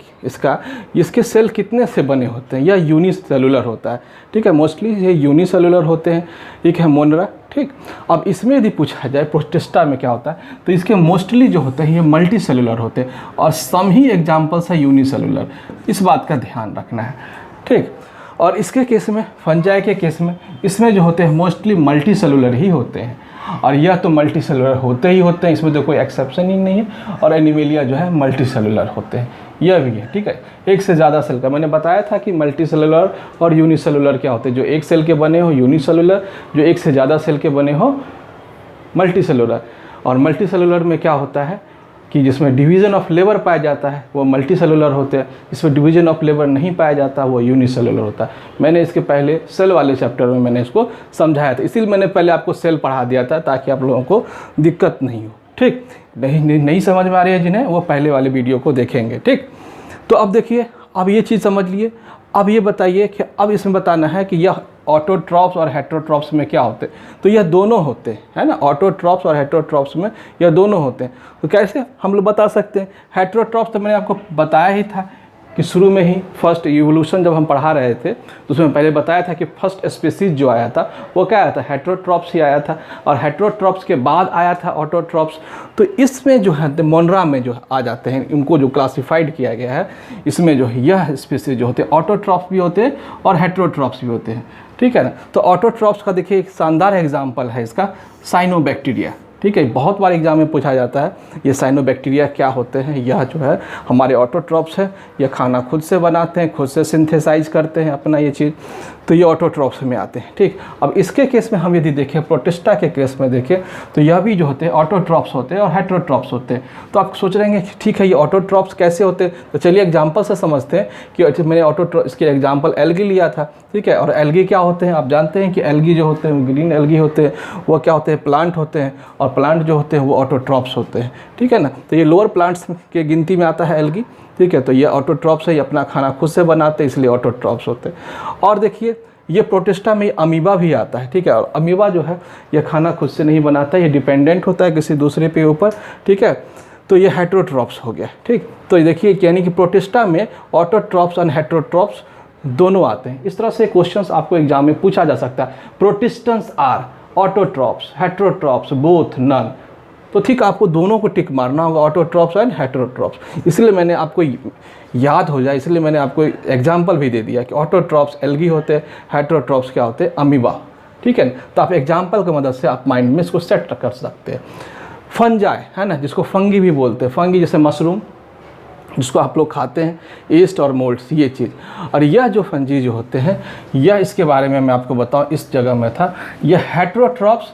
इसके सेल कितने से बने होते हैं, यह यूनिसेलुलर होता है, ठीक है। मोस्टली ये यूनिसेलुलर होते हैं, एक है मोनरा, ठीक। अब इसमें यदि पूछा जाए प्रोटिस्टा में क्या होता है, तो इसके मोस्टली जो होते हैं ये मल्टी सेलुलर होते हैं और सम ही एग्जाम्पल्स है यूनिसेलुलर, इस बात का ध्यान रखना है, ठीक। और इसके केस में फंजाई के केस में इसमें जो होते हैं मोस्टली मल्टी सेलुलर ही होते हैं, और यह तो मल्टी सेलुलर होते ही होते हैं, इसमें तो कोई एक्सेप्शन ही नहीं है। और एनिमेलिया जो है मल्टी सेलुलर होते हैं, यह भी है, ठीक है। एक से ज़्यादा सेल का मैंने बताया था कि मल्टी सेलुलर और यूनिसेलुलर क्या होते हैं, जो एक सेल के बने हो यूनिसेलुलर, जो एक से ज़्यादा सेल के बने हो मल्टी सेलुलर। और मल्टी सेलुलर में क्या होता है कि जिसमें डिवीज़न ऑफ लेबर पाया जाता है वो मल्टी सेलुलर होते हैं, इसमें डिवीज़न ऑफ लेबर नहीं पाया जाता वो यूनिसेलुलर होता है। मैंने इसके पहले सेल वाले चैप्टर में मैंने इसको समझाया था, इसीलिए मैंने पहले आपको सेल पढ़ा दिया था ताकि आप लोगों को दिक्कत नहीं हो, ठीक। नहीं समझ में आ रही है जिन्हें, वो पहले वाले वीडियो को देखेंगे, ठीक। तो अब देखिए, अब ये चीज़ समझ लिए। अब ये बताइए कि अब इसमें बताना है कि यह ऑटोट्रॉप्स और हेटेरोट्रॉप्स में क्या होते हैं, तो यह दोनों होते हैं, है ना। ऑटोट्रॉप्स और हेटेरोट्रॉप्स में यह दोनों होते हैं। तो कैसे हम लोग बता सकते हैं, हेटेरोट्रॉप्स तो मैंने आपको बताया ही था कि शुरू में ही फर्स्ट इवोल्यूशन जब हम पढ़ा रहे थे तो उसमें पहले बताया था कि फर्स्ट स्पीसीज जो आया था वो क्या आया था, हेटेरोट्रॉप्स ही आया था, और हेटेरोट्रॉप्स के बाद आया था ऑटोट्रॉप्स। तो इसमें जो है मोनरा में जो आ जाते हैं, इनको जो क्लासिफाइड किया गया है इसमें जो है यह स्पीसीज जो होते हैं ऑटोट्रॉप्स भी होते हैं और हेटेरोट्रॉप्स भी होते हैं, ठीक है ना। तो ऑटोट्रॉप्स का देखिए एक शानदार एग्जाम्पल है इसका साइनोबैक्टीरिया, ठीक है। बहुत बार एग्जाम में पूछा जाता है ये साइनोबैक्टीरिया क्या होते हैं। यह जो है हमारे ऑटोट्रॉप्स है, यह खाना खुद से बनाते हैं, खुद से सिंथेसाइज करते हैं अपना ये चीज़, तो ये ऑटोट्रॉप्स में आते हैं, ठीक। अब इसके केस में हम यदि देखें, प्रोटिस्टा के केस में देखें तो यह भी जो होते हैं ऑटोट्रॉप्स होते हैं और हेटेरोट्रॉप्स होते हैं। तो आप सोच रहे हैं ठीक है ये ऑटोट्रॉप्स कैसे होते हैं, तो चलिए एग्जाम्पल से समझते हैं कि मैंने इसके एग्जाम्पल एल्गी लिया था, ठीक है। और एल्गी क्या होते हैं, आप जानते हैं कि एल्गी जो होते हैं ग्रीन एल्गी होते हैं, वो क्या होते हैं, प्लांट होते हैं, और प्लांट जो होते हैं वो ऑटोट्रॉप्स होते हैं, ठीक है ना। तो ये लोअर प्लांट्स के गिनती में आता है एल्गी, ठीक है। तो ये ऑटोट्रॉप्स है, ये अपना खाना खुद से बनाते हैं इसलिए ऑटोट्रॉप्स होते हैं। और देखिए ये प्रोटिस्टा में अमीबा भी आता है, ठीक है। और अमीबा जो है ये खाना खुद से नहीं बनाता, ये डिपेंडेंट होता है किसी दूसरे के ऊपर, ठीक है। तो ये हेटेरोट्रॉप्स हो गया, ठीक। तो देखिए यानी कि प्रोटिस्टा में ऑटोट्रॉप्स और हेटेरोट्रॉप्स दोनों आते हैं। इस तरह से क्वेश्चंस आपको एग्जाम में पूछा जा सकता है, protistans are autotrophs, heterotrophs, both, none. तो ठीक आपको दोनों को टिक मारना होगा, ऑटोट्रॉप्स एंड हेटेरोट्रॉप्स। इसलिए मैंने आपको याद हो जाए इसलिए मैंने आपको एग्जाम्पल भी दे दिया कि ऑटोट्रॉप्स एल्गी होते हैं, हेटेरोट्रॉप्स क्या होते हैं, अमीबा, ठीक है। तो आप एग्जाम्पल की मदद से आप माइंड में इसको सेट कर सकते हैं। फंजाई है ना, जिसको फंगी भी बोलते हैं, फंगी जैसे मशरूम जिसको आप लोग खाते हैं, ईस्ट और मोल्ड्स, ये चीज़। और यह जो फंजी जो होते हैं यह इसके बारे में मैं आपको बताऊं, इस जगह में था, यह हेटेरोट्रॉप्स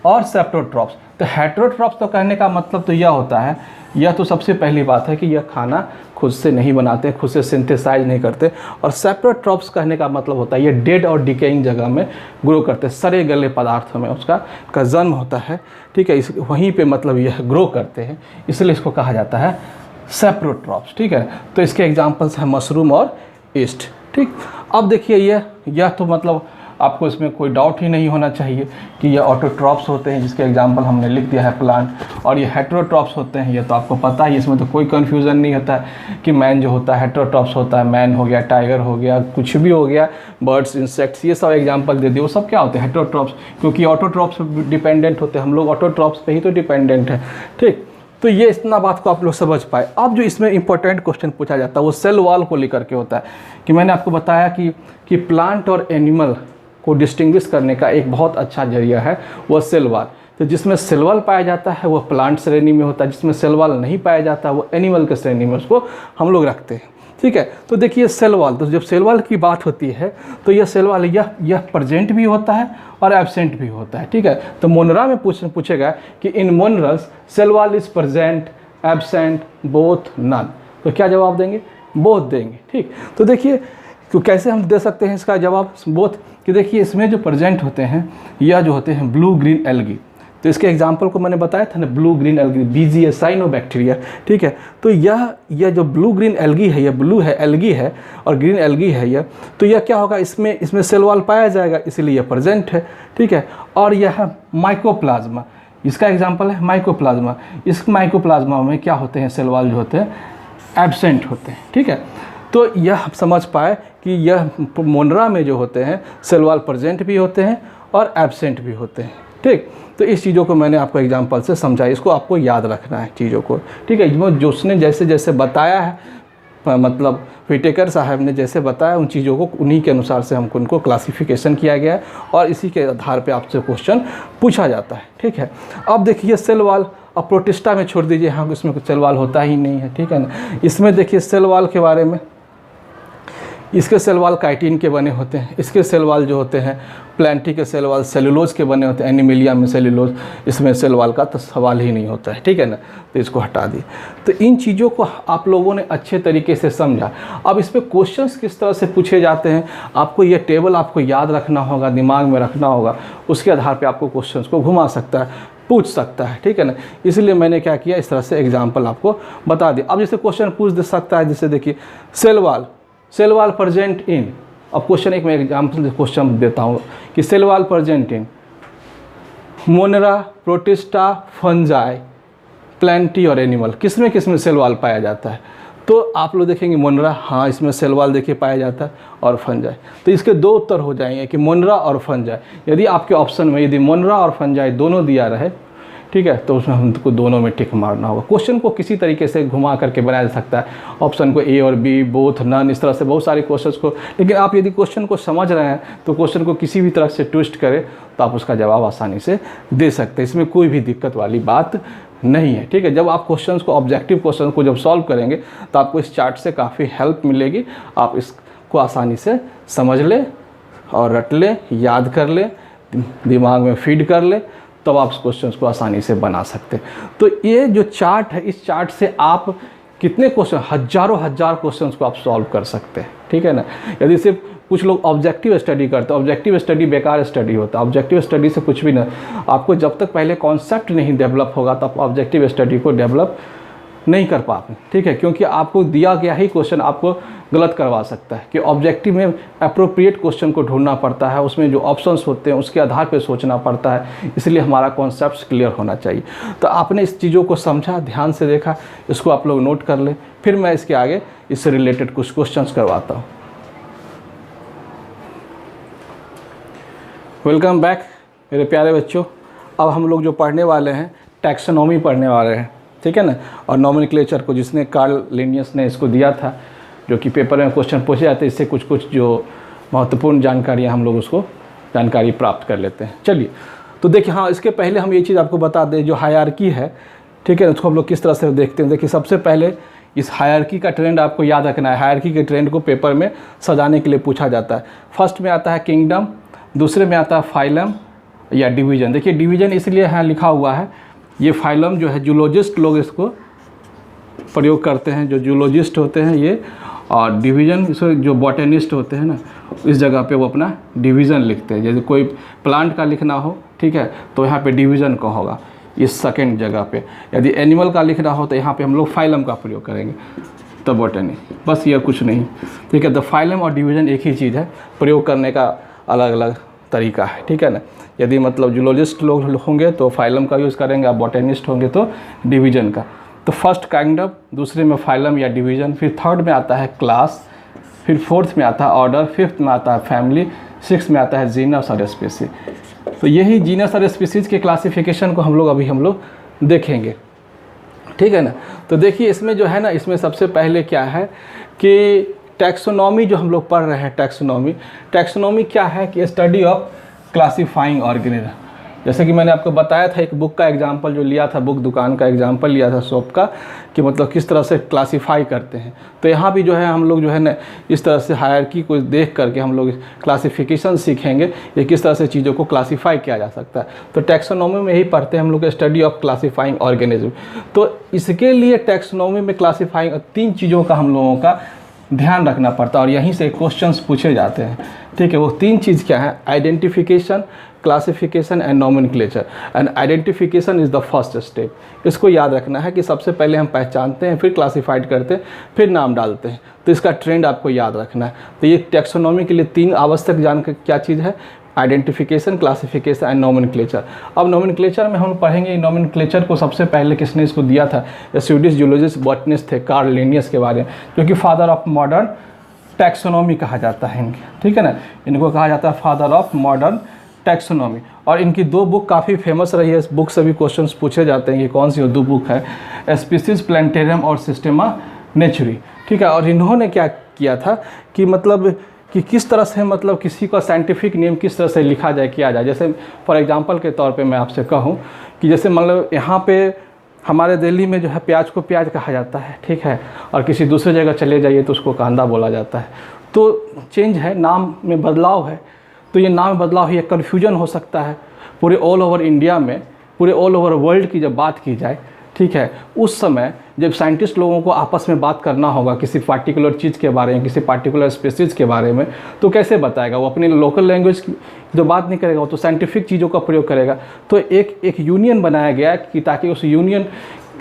और सेप्टोट्रॉप्स। तो हेटेरोट्रॉप्स तो कहने का मतलब तो यह होता है, यह तो सबसे पहली बात है कि यह खाना खुद से नहीं बनाते, खुद से सिंथेसाइज नहीं करते। और सेप्टोट्रॉप्स कहने का मतलब होता है ये डेड और डिकेइंग जगह में ग्रो करते हैं, सड़े गले पदार्थों में उसका जन्म होता है, ठीक है। वहीं पे मतलब यह ग्रो करते हैं, इसलिए इसको कहा जाता है सेप्टोट्रॉप्स, ठीक है। तो इसके एग्जांपल्स हैं मशरूम और ईस्ट, ठीक। अब देखिए यह तो मतलब आपको इसमें कोई डाउट ही नहीं होना चाहिए कि ये ऑटोट्रॉप्स होते हैं, जिसके एग्जांपल हमने लिख दिया है प्लांट, और ये हेटेरोट्रॉप्स होते हैं, ये तो आपको पता है, इसमें तो कोई कन्फ्यूज़न नहीं होता है कि मैन जो होता है हेटेरोट्रॉप्स होता है, मैन हो गया, टाइगर हो गया, कुछ भी हो गया, बर्ड्स, इंसेक्ट्स, ये सब एग्जांपल दे दिए, वो सब क्या होते हैं हेटेरोट्रॉप्स, क्योंकि ऑटोट्रॉप्स डिपेंडेंट होते हैं, हम लोग ऑटोट्रॉप्स पे ही तो डिपेंडेंट है, ठीक। तो ये इतना बात को आप लोग समझ पाए। अब जो इसमें इंपॉर्टेंट क्वेश्चन पूछा जाता है वो सेल वॉल को लेकर के होता है, कि मैंने आपको बताया कि प्लांट और एनिमल को डिस्टिंग्विश करने का एक बहुत अच्छा जरिया है वो सेल वॉल। तो जिसमें सेल वॉल पाया जाता है वो प्लांट श्रेणी में होता है, जिसमें सेल वॉल नहीं पाया जाता वो एनिमल के श्रेणी में उसको हम लोग रखते हैं, ठीक है। तो देखिए सेल वॉल, तो जब सेल वॉल की बात होती है तो यह सेल वॉल यह प्रेजेंट भी होता है और एब्सेंट भी होता है, ठीक है। तो मोनरा में पूछेगा कि in monerans cell wall is present, absent, both, none. तो क्या जवाब देंगे, बोथ देंगे, ठीक। तो देखिए तो कैसे हम दे सकते हैं इसका जवाब बोथ, कि देखिए इसमें जो प्रेजेंट होते हैं यह जो होते हैं ब्लू ग्रीन एल्गी। तो इसके एग्जाम्पल को मैंने बताया था ना, blue green algae, BGA cyanobacteria, ठीक है। तो यह जो ब्लू ग्रीन एल्गी है, यह ब्लू है एल्गी है और ग्रीन एल्गी है यह, तो यह क्या होगा, इसमें सेल वॉल पाया जाएगा, इसलिए यह प्रेजेंट है, ठीक है। और यह माइकोप्लाज्मा, इसका एग्जाम्पल है माइकोप्लाज्मा। इस माइकोप्लाज्मा में क्या होते हैं, सेल वॉल जो होते हैं एब्सेंट होते हैं, ठीक है। तो यह आप समझ पाए कि यह मोनरा में जो होते हैं सेल वॉल प्रेजेंट भी होते हैं और एब्सेंट भी होते हैं, ठीक। तो इस चीज़ों को मैंने आपको एग्जांपल से समझाया, इसको आपको याद रखना है चीज़ों को, ठीक है। जो उसने जैसे जैसे बताया है, मतलब विटेकर साहब ने जैसे बताया उन चीज़ों को उन्हीं के अनुसार से हमको उनको क्लासिफिकेशन किया गया है और इसी के आधार पे आपसे क्वेश्चन पूछा जाता है, ठीक है। अब देखिए सेल वॉल, अब प्रोटिस्टा में छोड़ दीजिए, हाँ इसमें कुछ सेल वॉल होता ही नहीं है, ठीक है ना। इसमें देखिए सेल वॉल के बारे में, इसके सेल वॉल काइटिन के बने होते हैं, इसके सेल वॉल जो होते हैं प्लांटी के सेल वॉल सेलुलोज के बने होते हैं, एनिमिलिया में सेलुलोज, इसमें सेल वॉल का तो सवाल ही नहीं होता है, ठीक है ना। तो इसको हटा दिए। तो इन चीज़ों को आप लोगों ने अच्छे तरीके से समझा। अब इस पर क्वेश्चंस किस तरह से पूछे जाते हैं, आपको ये टेबल आपको याद रखना होगा, दिमाग में रखना होगा, उसके आधार पर आपको क्वेश्चंस को घुमा सकता है, पूछ सकता है, ठीक है ना। इसलिए मैंने क्या किया, इस तरह से एग्जाम्पल आपको बता दिया। अब जैसे क्वेश्चन पूछ दे सकता है, जैसे देखिए सेल वॉल प्रेजेंट इन, अब क्वेश्चन एक मैं एग्जाम्पल क्वेश्चन देता हूँ कि cell wall present in Monera, Protista, Fungi, Plantae और एनिमल, किसमें सेल वॉल पाया जाता है। तो आप लोग देखेंगे मोनेरा, हाँ इसमें सेल वॉल देखिए पाया जाता है, और फंजाई। तो इसके दो उत्तर हो जाएंगे कि मोनेरा और फंजाई। यदि आपके ऑप्शन में यदि मोनेरा और फंजाई दोनों दिया रहे, ठीक है, तो उसमें हमको दोनों में टिक मारना होगा। क्वेश्चन को किसी तरीके से घुमा करके बनाया जा सकता है, ऑप्शन को ए और बी, बोथ, नन, इस तरह से बहुत सारे क्वेश्चंस को। लेकिन आप यदि क्वेश्चन को समझ रहे हैं तो क्वेश्चन को किसी भी तरह से ट्विस्ट करें तो आप उसका जवाब आसानी से दे सकते हैं, इसमें कोई भी दिक्कत वाली बात नहीं है, ठीक है। जब आप क्वेश्चंस को, ऑब्जेक्टिव क्वेश्चन को जब सॉल्व करेंगे तो आपको इस चार्ट से काफ़ी हेल्प मिलेगी, आप इसको आसानी से समझ लें और रट लें, याद कर लें, दिमाग में फीड कर लें, तब आप क्वेश्चंस को आसानी से बना सकते हैं। तो ये जो चार्ट है, इस चार्ट से आप कितने क्वेश्चन, हजारों क्वेश्चंस को आप सॉल्व कर सकते हैं, ठीक है ना। यदि सिर्फ कुछ लोग ऑब्जेक्टिव स्टडी करते हैं, ऑब्जेक्टिव स्टडी बेकार स्टडी होता है, ऑब्जेक्टिव स्टडी से कुछ भी नहीं। आपको जब तक पहले कॉन्सेप्ट नहीं डेवलप होगा तब आप ऑब्जेक्टिव स्टडी को डेवलप नहीं कर पाते, ठीक है। क्योंकि आपको दिया गया ही क्वेश्चन आपको गलत करवा सकता है, कि ऑब्जेक्टिव में अप्रोप्रिएट क्वेश्चन को ढूंढना पड़ता है, उसमें जो ऑप्शंस होते हैं उसके आधार पर सोचना पड़ता है, इसलिए हमारा कॉन्सेप्ट क्लियर होना चाहिए। तो आपने इस चीज़ों को समझा, ध्यान से देखा, इसको आप लोग नोट कर लें, फिर मैं इसके आगे इससे रिलेटेड कुछ क्वेश्चंस करवाता हूँ। वेलकम बैक मेरे प्यारे बच्चों। अब हम लोग जो पढ़ने वाले हैं टैक्सोनॉमी पढ़ने वाले हैं, ठीक है ना। और नॉमेनक्लेचर को जिसने कार्ल लिनियस ने इसको दिया था, जो कि पेपर में क्वेश्चन पूछे जाते हैं, इससे कुछ जो महत्वपूर्ण जानकारियाँ हम लोग उसको जानकारी प्राप्त कर लेते हैं। चलिए तो देखिए, हाँ इसके पहले हम ये चीज़ आपको बता दें, जो हायरार्की है, ठीक है, उसको हम लोग किस तरह से देखते हैं। देखिए सबसे पहले इस हायरार्की का ट्रेंड आपको याद रखना है। हायरार्की के ट्रेंड को पेपर में सजाने के लिए पूछा जाता है। फर्स्ट में आता है किंगडम, दूसरे में आता है फाइलम या डिवीज़न। देखिए डिवीज़न इसलिए यहाँ लिखा हुआ है, ये फाइलम जो है जूलॉजिस्ट लोग इसको प्रयोग करते हैं, जो जूलॉजिस्ट होते हैं ये, और डिवीज़न जो बॉटनिस्ट होते हैं ना, इस जगह पे वो अपना डिवीज़न लिखते हैं। जैसे कोई प्लांट का लिखना हो, ठीक है, तो यहाँ पे डिवीज़न का होगा इस सेकेंड जगह पे। यदि एनिमल का लिखना हो तो यहाँ पे हम लोग फाइलम का प्रयोग करेंगे, तो बॉटनी, बस ये कुछ नहीं, ठीक है। तो फाइलम और डिवीज़न एक ही चीज़ है, प्रयोग करने का अलग अलग तरीका है, ठीक है ना। यदि मतलब जूलॉजिस्ट लोग होंगे तो फाइलम का यूज़ करेंगे, आप बॉटनिस्ट होंगे तो डिवीज़न का। तो फर्स्ट किंगडम, दूसरे में फाइलम या डिवीज़न, फिर थर्ड में आता है क्लास, फिर फोर्थ में आता है ऑर्डर, फिफ्थ में आता है फैमिली, सिक्स में आता है जीनस और स्पीसीज। तो यही जीनस और स्पीसीज के क्लासिफिकेशन को हम लोग देखेंगे, ठीक है ना। तो देखिए इसमें जो है ना, इसमें सबसे पहले क्या है कि टैक्सोनॉमी जो हम लोग पढ़ रहे हैं, टैक्सोनॉमी क्या है कि स्टडी ऑफ क्लासिफाइंग ऑर्गेनिज्म। जैसे कि मैंने आपको बताया था, एक बुक का एग्जांपल जो लिया था, बुक दुकान का एग्जांपल लिया था शॉप का, कि मतलब किस तरह से क्लासिफाई करते हैं। तो यहाँ भी जो है हम लोग जो है ना, इस तरह से हायरार्की को देख करके हम लोग क्लासिफिकेशन सीखेंगे, ये किस तरह से चीज़ों को क्लासीफाई किया जा सकता है। तो टैक्सोनॉमी में यही पढ़ते हैं हम लोग, स्टडी ऑफ क्लासीफाइंग ऑर्गेनिज्म। तो इसके लिए टैक्सोनॉमी में क्लासीफाइंग 3 चीज़ों का हम लोगों का ध्यान रखना पड़ता है, और यहीं से क्वेश्चंस पूछे जाते हैं, ठीक है। वो 3 चीज़ क्या है? Identification, classification and nomenclature. And identification is the first step. इसको याद रखना है कि सबसे पहले हम पहचानते हैं, फिर क्लासिफाइड करते हैं, फिर नाम डालते हैं। तो इसका ट्रेंड आपको याद रखना है। तो ये टैक्सोनॉमी के लिए 3 आवश्यक जानकारी क्या चीज़ है? Identification, classification and nomenclature. अब नोमेनक्लेचर में हम पढ़ेंगे नोमेनक्लेचर को सबसे पहले किसने इसको दिया था, स्वीडिश जूलॉजिस्ट बॉटनिस्ट थे कार्ल लिनियस के बारे में, जो कि फादर ऑफ मॉडर्न टैक्सोनॉमी कहा जाता है इनके, ठीक है ना, इनको कहा जाता है फादर ऑफ मॉडर्न टैक्सोनॉमी। और इनकी 2 बुक काफ़ी फेमस रही है, इस बुक से भी क्वेश्चंस पूछे जाते हैं कि कौन सी 2 बुक है, स्पीसीज प्लांटेरियम और सिस्टेमा नेचुरी, ठीक है। और इन्होंने क्या किया था कि मतलब कि किस तरह से मतलब किसी का साइंटिफिक नेम किस तरह से लिखा जाए, किया जाए। जैसे फॉर एग्जांपल के तौर पे मैं आपसे कहूँ कि जैसे मतलब यहाँ पे हमारे दिल्ली में जो है प्याज को प्याज कहा जाता है, ठीक है, और किसी दूसरे जगह चले जाइए तो उसको कांदा बोला जाता है। तो चेंज है, नाम में बदलाव है, तो ये नाम में बदलाव है, ये कन्फ्यूजन हो सकता है पूरे ऑल ओवर इंडिया में, पूरे ऑल ओवर वर्ल्ड की जब बात की जाए, ठीक है, उस समय जब साइंटिस्ट लोगों को आपस में बात करना होगा किसी पार्टिकुलर चीज़ के बारे में, किसी पार्टिकुलर स्पीसीज के बारे में, तो कैसे बताएगा, वो अपनी लोकल लैंग्वेज की जो बात नहीं करेगा, वो तो साइंटिफिक चीज़ों का प्रयोग करेगा। तो एक यूनियन बनाया गया कि ताकि उस यूनियन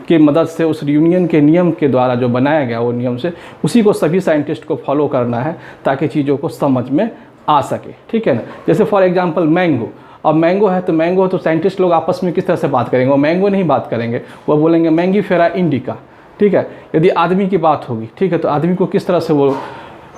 की मदद से, उस यूनियन के नियम के द्वारा जो बनाया गया वो नियम से, उसी को सभी साइंटिस्ट को फॉलो करना है ताकि चीज़ों को समझ में आ सके, ठीक है ना। जैसे फॉर एग्जांपल मैंगो, अब मैंगो है तो साइंटिस्ट लोग आपस में किस तरह से बात करेंगे, वो मैंगो नहीं बात करेंगे, वो बोलेंगे मैंगीफेरा इंडिका, ठीक है। यदि आदमी की बात होगी, ठीक है, तो आदमी को किस तरह से वो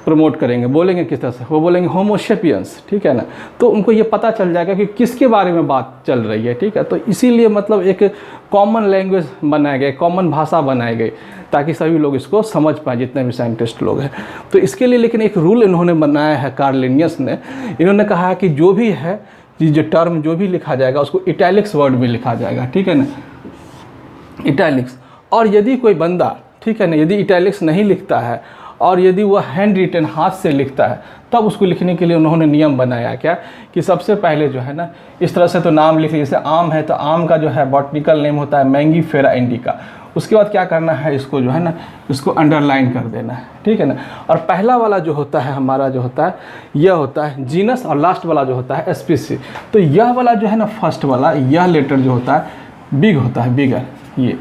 प्रमोट करेंगे, बोलेंगे किस तरह से, वो बोलेंगे होमो सेपियंस, ठीक है ना। तो उनको ये पता चल जाएगा कि किसके बारे में बात चल रही है, ठीक है। तो इसीलिए मतलब एक कॉमन लैंग्वेज बनाया गया, कॉमन भाषा बनाई गई ताकि सभी लोग इसको समझ पाए, जितने भी साइंटिस्ट लोग हैं। तो इसके लिए लेकिन एक रूल इन्होंने बनाया है कार्ल लिनियस ने, इन्होंने कहा है कि जो भी है जो टर्म जो भी लिखा जाएगा उसको इटैलिक्स वर्ड में लिखा जाएगा, ठीक है ना, इटैलिक्स। और यदि कोई बंदा, ठीक है ना, यदि इटैलिक्स नहीं लिखता है और यदि वह हैंड रिटन हाथ से लिखता है, तब उसको लिखने के लिए उन्होंने नियम बनाया क्या कि सबसे पहले जो है ना इस तरह से तो नाम लिख, जैसे आम है तो आम का जो है बॉटनिकल नेम होता है मैंगीफेरा इंडिका। उसके बाद क्या करना है, इसको जो है ना इसको अंडरलाइन कर देना है, ठीक है ना। और पहला वाला जो होता है हमारा जो होता है यह होता है जीनस, और लास्ट वाला जो होता है स्पीसी। तो यह वाला जो है ना फर्स्ट वाला, यह लेटर जो होता है बिग होता है, बिगर ये,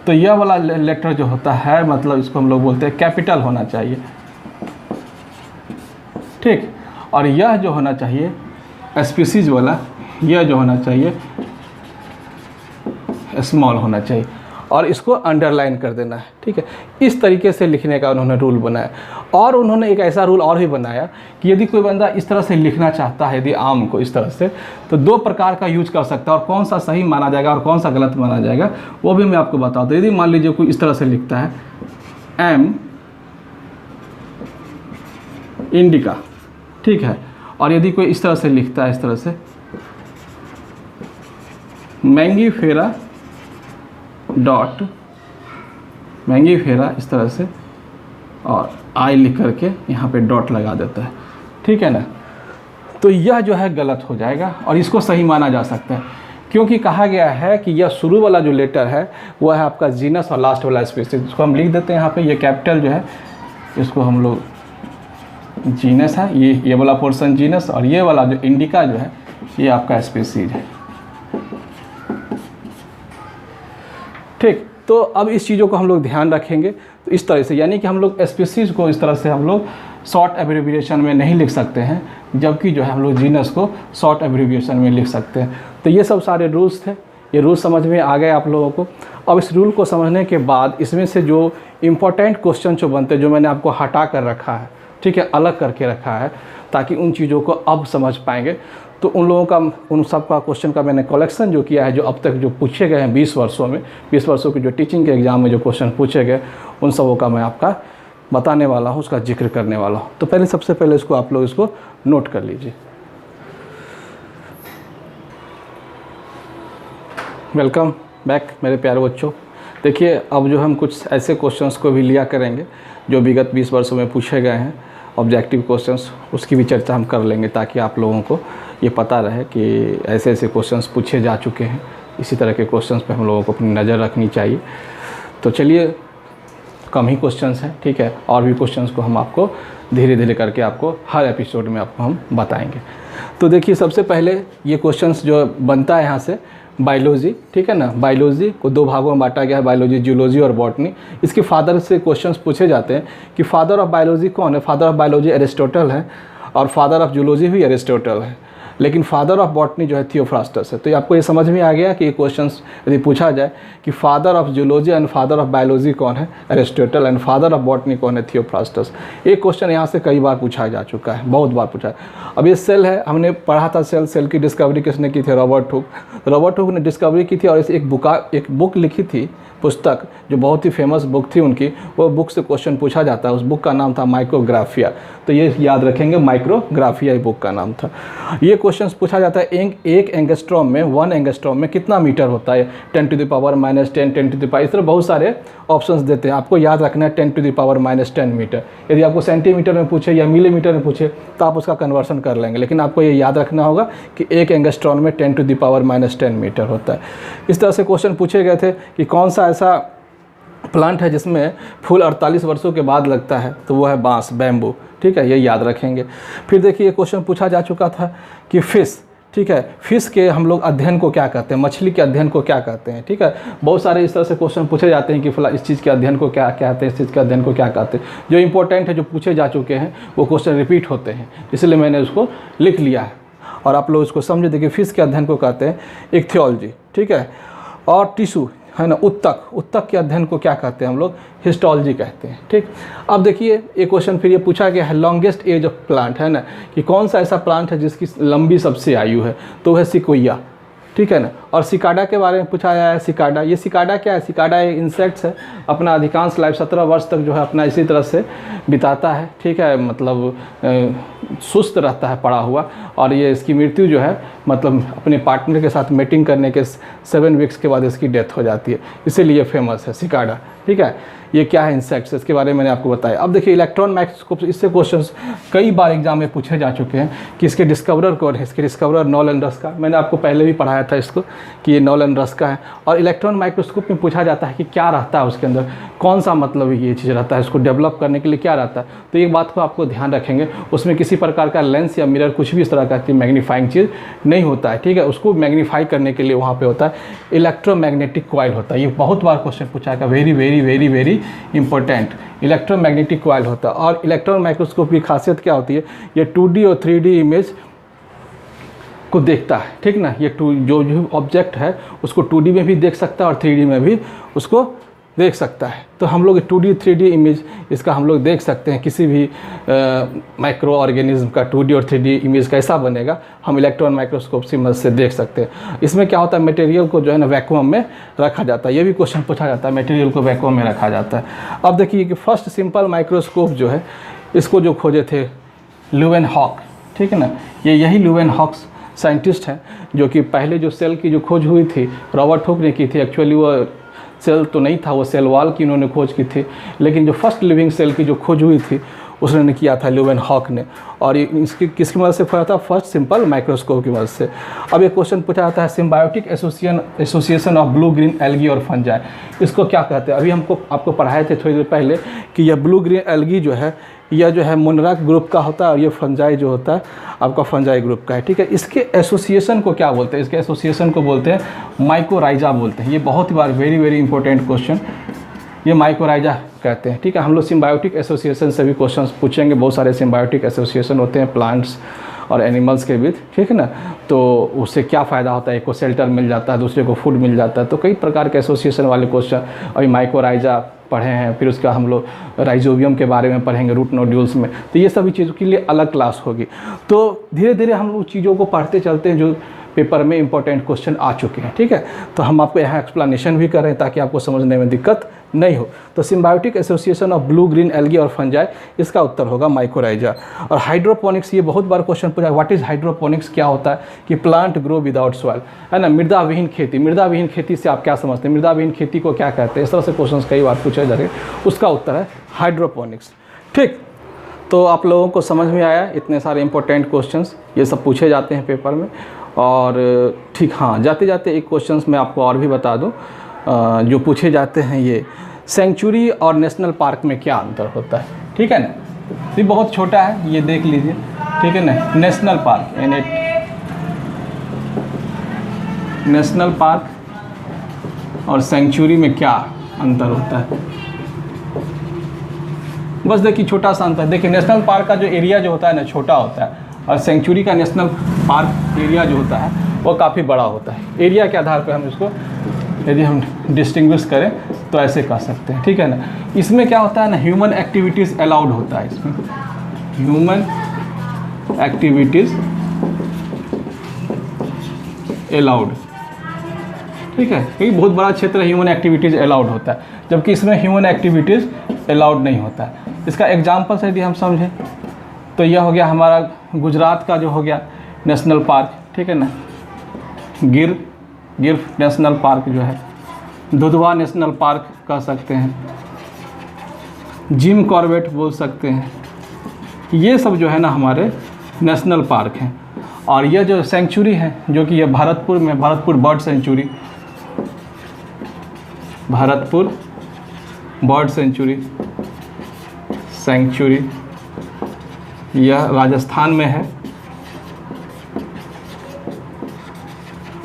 तो यह वाला लेटर जो होता है मतलब इसको हम लोग बोलते हैं कैपिटल होना चाहिए, ठीक। और यह जो होना चाहिए स्पीसीज वाला, यह जो होना चाहिए स्मॉल होना चाहिए, और इसको अंडरलाइन कर देना है, ठीक है। इस तरीके से लिखने का उन्होंने रूल बनाया। और उन्होंने एक ऐसा रूल और भी बनाया कि यदि कोई बंदा इस तरह से लिखना चाहता है, यदि आम को इस तरह से, तो 2 प्रकार का यूज कर सकता है, और कौन सा सही माना जाएगा और कौन सा गलत माना जाएगा वो भी मैं आपको बता दूँ। यदि मान लीजिए कोई इस तरह से लिखता है एम इंडिका, ठीक है, और यदि कोई इस तरह से लिखता है, इस तरह से मैंगीफेरा डॉट मैंगीफेरा इस तरह से, और आई लिख करके यहाँ पे डॉट लगा देता है, ठीक है ना, तो यह जो है गलत हो जाएगा और इसको सही माना जा सकता है, क्योंकि कहा गया है कि यह शुरू वाला जो लेटर है वह है आपका जीनस और लास्ट वाला स्पीसीज। इसको हम लिख देते हैं यहाँ पे, ये कैपिटल जो है इसको हम लोग जीनस है, ये वाला पोर्शन जीनस, और ये वाला जो इंडिका जो है ये आपका स्पीसीज है, ठीक। तो अब इस चीज़ों को हम लोग ध्यान रखेंगे, तो इस तरह से, यानी कि हम लोग स्पीसीज को इस तरह से हम लोग शॉर्ट एब्रिविएशन में नहीं लिख सकते हैं, जबकि जो है हम लोग जीनस को शॉर्ट एब्रिविएशन में लिख सकते हैं। तो ये सब सारे रूल्स थे, ये रूल समझ में आ गए आप लोगों को। अब इस रूल को समझने के बाद इसमें से जो इम्पोर्टेंट क्वेश्चन जो बनते हैं, जो मैंने आपको हटा कर रखा है, ठीक है, अलग करके रखा है, ताकि उन चीज़ों को अब समझ पाएंगे। तो उन लोगों का, उन सब का क्वेश्चन का मैंने कलेक्शन जो किया है, जो अब तक जो पूछे गए हैं 20 वर्षों में, 20 वर्षों की जो टीचिंग के एग्ज़ाम में जो क्वेश्चन पूछे गए, उन सबों का मैं आपका बताने वाला हूँ, उसका जिक्र करने वाला हूँ। तो पहले सबसे पहले इसको आप लोग इसको नोट कर लीजिए। वेलकम बैक मेरे प्यारे बच्चों। देखिए अब जो हम कुछ ऐसे क्वेश्चंस को भी लिया करेंगे जो विगत 20 वर्षों में पूछे गए हैं, ऑब्जेक्टिव क्वेश्चंस, उसकी भी चर्चा हम कर लेंगे, ताकि आप लोगों को ये पता रहे कि ऐसे ऐसे क्वेश्चंस पूछे जा चुके हैं। इसी तरह के क्वेश्चंस पे हम लोगों को अपनी नज़र रखनी चाहिए। तो चलिए, कम ही क्वेश्चंस हैं, ठीक है, और भी क्वेश्चंस को हम आपको धीरे धीरे करके आपको हर एपिसोड में आपको हम बताएंगे। तो देखिए सबसे पहले ये क्वेश्चंस जो बनता है यहाँ से, बायोलॉजी, ठीक है ना, बायोलॉजी को 2 भागों में बांटा गया है, बायोलॉजी, जूलॉजी और बॉटनी। इसके फादर से क्वेश्चंस पूछे जाते हैं कि फादर ऑफ बायोलॉजी कौन है। फादर ऑफ बायोलॉजी एरिस्टोटल है, और फादर ऑफ जूलॉजी भी एरिस्टोटल है। लेकिन फादर ऑफ बॉटनी जो है थियोफ्रास्टस है। तो आपको ये समझ में आ गया कि ये क्वेश्चन यदि पूछा जाए कि father of zoology and father of biology कौन है, Aristotle, and father of botany कौन है, थियोफ्रास्टस। एक क्वेश्चन यहाँ से कई बार पूछा जा चुका है, बहुत बार पूछा है। अब ये सेल है, हमने पढ़ा था सेल की डिस्कवरी किसने की थी, रॉबर्ट हुक। रॉबर्ट हुक ने डिस्कवरी की थी और एक बुक लिखी थी, पुस्तक जो बहुत ही फेमस बुक थी उनकी, वो बुक से क्वेश्चन पूछा जाता है। उस बुक का नाम था माइक्रोग्राफिया। तो ये याद रखेंगे, माइक्रोग्राफिया ये बुक का नाम था। ये क्वेश्चन पूछा जाता है एक एंगस्ट्रॉम में, 1 एंगस्ट्रॉम में कितना मीटर होता है, 10⁻⁻10, 10⁻⁻, इस तरह बहुत सारे ऑप्शंस देते हैं। आपको याद रखना है 10⁻⁻10 मीटर। यदि आपको सेंटीमीटर में पूछे या मिलीमीटर में पूछे तो आप उसका कन्वर्सन कर लेंगे, लेकिन आपको ये याद रखना होगा कि एक एंगस्ट्रॉन में 10⁻⁻10 मीटर होता है। इस तरह से क्वेश्चन पूछे गए थे कि कौन सा ऐसा प्लांट है जिसमें फूल 48 वर्षों के बाद लगता है, तो वो है बांस, बैम्बू। ठीक है, ये याद रखेंगे। फिर देखिए क्वेश्चन पूछा जा चुका था कि फिश, ठीक है, फिश के हम लोग अध्ययन को क्या कहते हैं, मछली के अध्ययन को क्या कहते हैं। ठीक है, बहुत सारे इस तरह से क्वेश्चन पूछे जाते हैं कि फिलहाल इस चीज़ के अध्ययन को क्या कहते हैं, इस चीज़ के अध्ययन को क्या कहते हैं। जो इंपॉर्टेंट है, जो पूछे जा चुके हैं, वो क्वेश्चन रिपीट होते हैं, इसलिए मैंने उसको लिख लिया है और आप लोग उसको समझे। देखिए फिश के अध्ययन को कहते हैं इक्थियोलॉजी, ठीक है, और टिश्यू है ना, उत्तक के अध्ययन को क्या कहते हैं हम लोग, हिस्टोलॉजी कहते हैं। ठीक, अब देखिए एक क्वेश्चन फिर ये पूछा गया है लॉन्गेस्ट एज ऑफ प्लांट, है ना, कि कौन सा ऐसा प्लांट है जिसकी लंबी सबसे आयु है, तो वह सिकोया। ठीक है ना, और सिकाडा के बारे में पूछा गया है। सिकाडा, ये सिकाडा क्या है, सिकाडा एक इंसेक्ट्स है, अपना अधिकांश लाइफ 17 वर्ष तक जो है अपना इसी तरह से बिताता है। ठीक है, मतलब सुस्त रहता है पड़ा हुआ, और ये इसकी मृत्यु जो है मतलब अपने पार्टनर के साथ मीटिंग करने के 7 वीक्स के बाद इसकी डेथ हो जाती है, इसीलिए फेमस है सिकाडा। ठीक है, ये क्या है इंसेक्ट्स, इसके बारे में मैंने आपको बताया। अब देखिए इलेक्ट्रॉन माइक्रोस्कोप, इससे क्वेश्चंस कई बार एग्जाम में पूछे जा चुके हैं कि इसके डिस्कवरर कौन है। इसके डिस्कवरर नॉलन रस्का, मैंने आपको पहले भी पढ़ाया था इसको कि ये नॉलन रस्का है। और इलेक्ट्रॉन माइक्रोस्कोप में पूछा जाता है कि क्या रहता है उसके अंदर, कौन सा मतलब ये चीज़ रहता है, इसको डेवलप करने के लिए क्या रहता है। तो एक बात को आपको ध्यान रखेंगे, उसमें किसी प्रकार का लेंस या मिरर, कुछ भी इस तरह का मैग्नीफाइंग चीज़ नहीं होता है। ठीक है, उसको मैग्नीफाई करने के लिए वहाँ पे होता है इलेक्ट्रोमैग्नेटिक कॉइल होता है। ये बहुत बार क्वेश्चन पूछा है, very very very very important, electromagnetic coil होता है। और इलेक्ट्रॉन माइक्रोस्कोप की खासियत क्या होती है, ये 2D और 3D इमेज को देखता है। ठीक ना, ये जो ऑब्जेक्ट है उसको 2D में भी देख सकता है और 3D में भी उसको देख सकता है। तो हम लोग 2D 3D इमेज इसका हम लोग देख सकते हैं, किसी भी माइक्रो ऑर्गेनिज्म का 2D और 3D इमेज कैसा बनेगा हम इलेक्ट्रॉन माइक्रोस्कोप से मदद से देख सकते हैं। इसमें क्या होता है, मटेरियल को जो है ना वैक्यूम में रखा जाता है। ये भी क्वेश्चन पूछा जाता है, मटेरियल को वैक्यूम में रखा जाता है। अब देखिए कि फर्स्ट सिंपल माइक्रोस्कोप जो है इसको जो खोजे थे ल्यूवेनहॉक। ठीक है ना, यही ल्यूवेनहॉक साइंटिस्ट हैं जो कि पहले जो सेल की जो खोज हुई थी रॉबर्ट हुक ने की थी। एक्चुअली वो सेल तो नहीं था, वो सेल वॉल की उन्होंने खोज की थी, लेकिन जो फर्स्ट लिविंग सेल की जो खोज हुई थी उसने किया था ल्यूवेनहॉक ने। और इसकी किसकी मदद से खोजा था, फर्स्ट सिंपल माइक्रोस्कोप की मदद से। अब ये क्वेश्चन पूछा जाता है symbiotic association of blue green algae और फंजाई, इसको क्या कहते हैं। अभी आपको पढ़ाए थे थोड़ी देर पहले कि यह ब्लू ग्रीन एल्गी जो है यह जो है मोनराक ग्रुप का होता है और ये फंजाई जो होता है आपका फंजाई ग्रुप का है। ठीक है, इसके एसोसिएशन को क्या बोलते हैं, इसके एसोसिएशन को बोलते हैं माइकोराइजा बोलते हैं। ये बहुत ही बार वेरी वेरी इंपॉर्टेंट क्वेश्चन, ये माइकोराइजा कहते हैं। ठीक है, हम लोग सिम्बायोटिक एसोसिएशन से भी क्वेश्चन पूछेंगे। बहुत सारे सिम्बायोटिक एसोसिएशन होते हैं प्लांट्स और एनिमल्स के बीच। ठीक है ना, तो उससे क्या फ़ायदा होता है, एक को शेल्टर मिल जाता है, दूसरे को फूड मिल जाता है। तो कई प्रकार के एसोसिएशन वाले क्वेश्चन अभी माइकोराइजा पढ़े हैं, फिर उसका हम लोग राइजोबियम के बारे में पढ़ेंगे रूट नोड्यूल्स में। तो ये सभी चीज़ों के लिए अलग क्लास होगी। तो धीरे धीरे हम लोग चीज़ों को पढ़ते चलते हैं जो पेपर में इंपॉर्टेंट क्वेश्चन आ चुके हैं। ठीक है, तो हम आपको यहाँ एक्सप्लेनेशन भी कर रहे हैं ताकि आपको समझने में दिक्कत नहीं हो। तो symbiotic association of blue green algae और फंजाई, इसका उत्तर होगा माइकोराइजा। और हाइड्रोपोनिक्स, ये बहुत बार क्वेश्चन पूछा, व्हाट इज़ हाइड्रोपोनिक्स, क्या होता है कि प्लांट ग्रो विदाउट सॉइल, है ना, मृदा विहीन खेती। मृदा विहीन खेती से आप क्या समझते हैं, मृदा विहीन खेती को क्या कहते हैं, इस तरह से क्वेश्चन कई बार पूछे जा रहे हैं। उसका उत्तर है हाइड्रोपोनिक्स। ठीक, तो आप लोगों को समझ में आया, इतने सारे इंपॉर्टेंट क्वेश्चंस ये सब पूछे जाते हैं पेपर में। और ठीक, हाँ, जाते जाते एक क्वेश्चंस मैं आपको और भी बता दूं जो पूछे जाते हैं, ये सेंचुरी और नेशनल पार्क में क्या अंतर होता है। ठीक है ना, ये बहुत छोटा है, ये देख लीजिए। ठीक है ना, नेशनल पार्क नेशनल पार्क और सेंचुरी में क्या अंतर होता है, बस देखिए छोटा सा अंतर। देखिए नेशनल पार्क का जो एरिया जो होता है ना छोटा होता है, और सेंचुरी का नेशनल पार्क एरिया जो होता है वो काफ़ी बड़ा होता है। एरिया के आधार पर हम इसको यदि हम डिस्टिंग्विश करें तो ऐसे कह सकते हैं, ठीक है ना। इसमें क्या होता है ना, ह्यूमन एक्टिविटीज़ अलाउड होता है, इसमें ह्यूमन एक्टिविटीज़ अलाउड, ठीक है। क्योंकि बहुत बड़ा क्षेत्र ह्यूमन एक्टिविटीज़ अलाउड होता है, जबकि इसमें ह्यूमन एक्टिविटीज़ अलाउड नहीं होता है। इसका एग्जाम्पल से यदि हम समझें तो यह हो गया हमारा गुजरात का जो हो गया नेशनल पार्क, ठीक है ना, गिर नेशनल पार्क जो है, दुधवा नेशनल पार्क कह सकते हैं, जिम कॉर्बेट बोल सकते हैं। ये सब जो है ना हमारे नेशनल पार्क हैं। और यह जो सेंचुरी है जो कि ये भरतपुर में, Bharatpur bird sanctuary, Bharatpur bird sanctuary यह राजस्थान में है,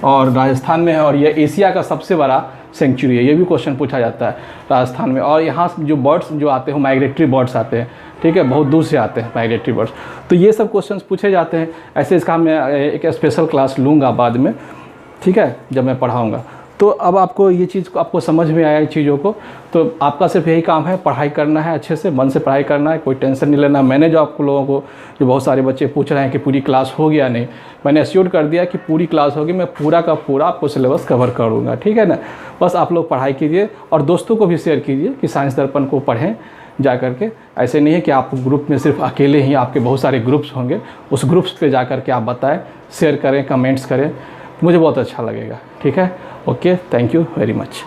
और राजस्थान में है, और यह एशिया का सबसे बड़ा सेंचुरी है। ये भी क्वेश्चन पूछा जाता है राजस्थान में। और यहाँ जो बर्ड्स जो आते हैं माइग्रेटरी बर्ड्स आते हैं, ठीक है, बहुत दूर से आते हैं माइग्रेटरी बर्ड्स। तो ये सब क्वेश्चंस पूछे जाते हैं। ऐसे इसका मैं एक स्पेशल क्लास लूँगा बाद में, ठीक है, जब मैं पढ़ाऊँगा। तो अब आपको ये चीज़ आपको समझ में आया चीज़ों को, तो आपका सिर्फ यही काम है, पढ़ाई करना है, अच्छे से मन से पढ़ाई करना है, कोई टेंशन नहीं लेना। मैंने जो आपको लोगों को, जो बहुत सारे बच्चे पूछ रहे हैं कि पूरी क्लास हो गया, नहीं, मैंने एश्योर कर दिया कि पूरी क्लास होगी, मैं पूरा का पूरा आपको सिलेबस कवर करूँगा, ठीक है ना। बस आप लोग पढ़ाई कीजिए और दोस्तों को भी शेयर कीजिए कि साइंस दर्पण को पढ़ें जा करके। ऐसे नहीं है कि आप ग्रुप में सिर्फ अकेले ही, आपके बहुत सारे ग्रुप्स होंगे, उस ग्रुप्स पे जा करके आप बताएं, शेयर करें, कमेंट्स करें, मुझे बहुत अच्छा लगेगा, ठीक है। Okay, thank you very much.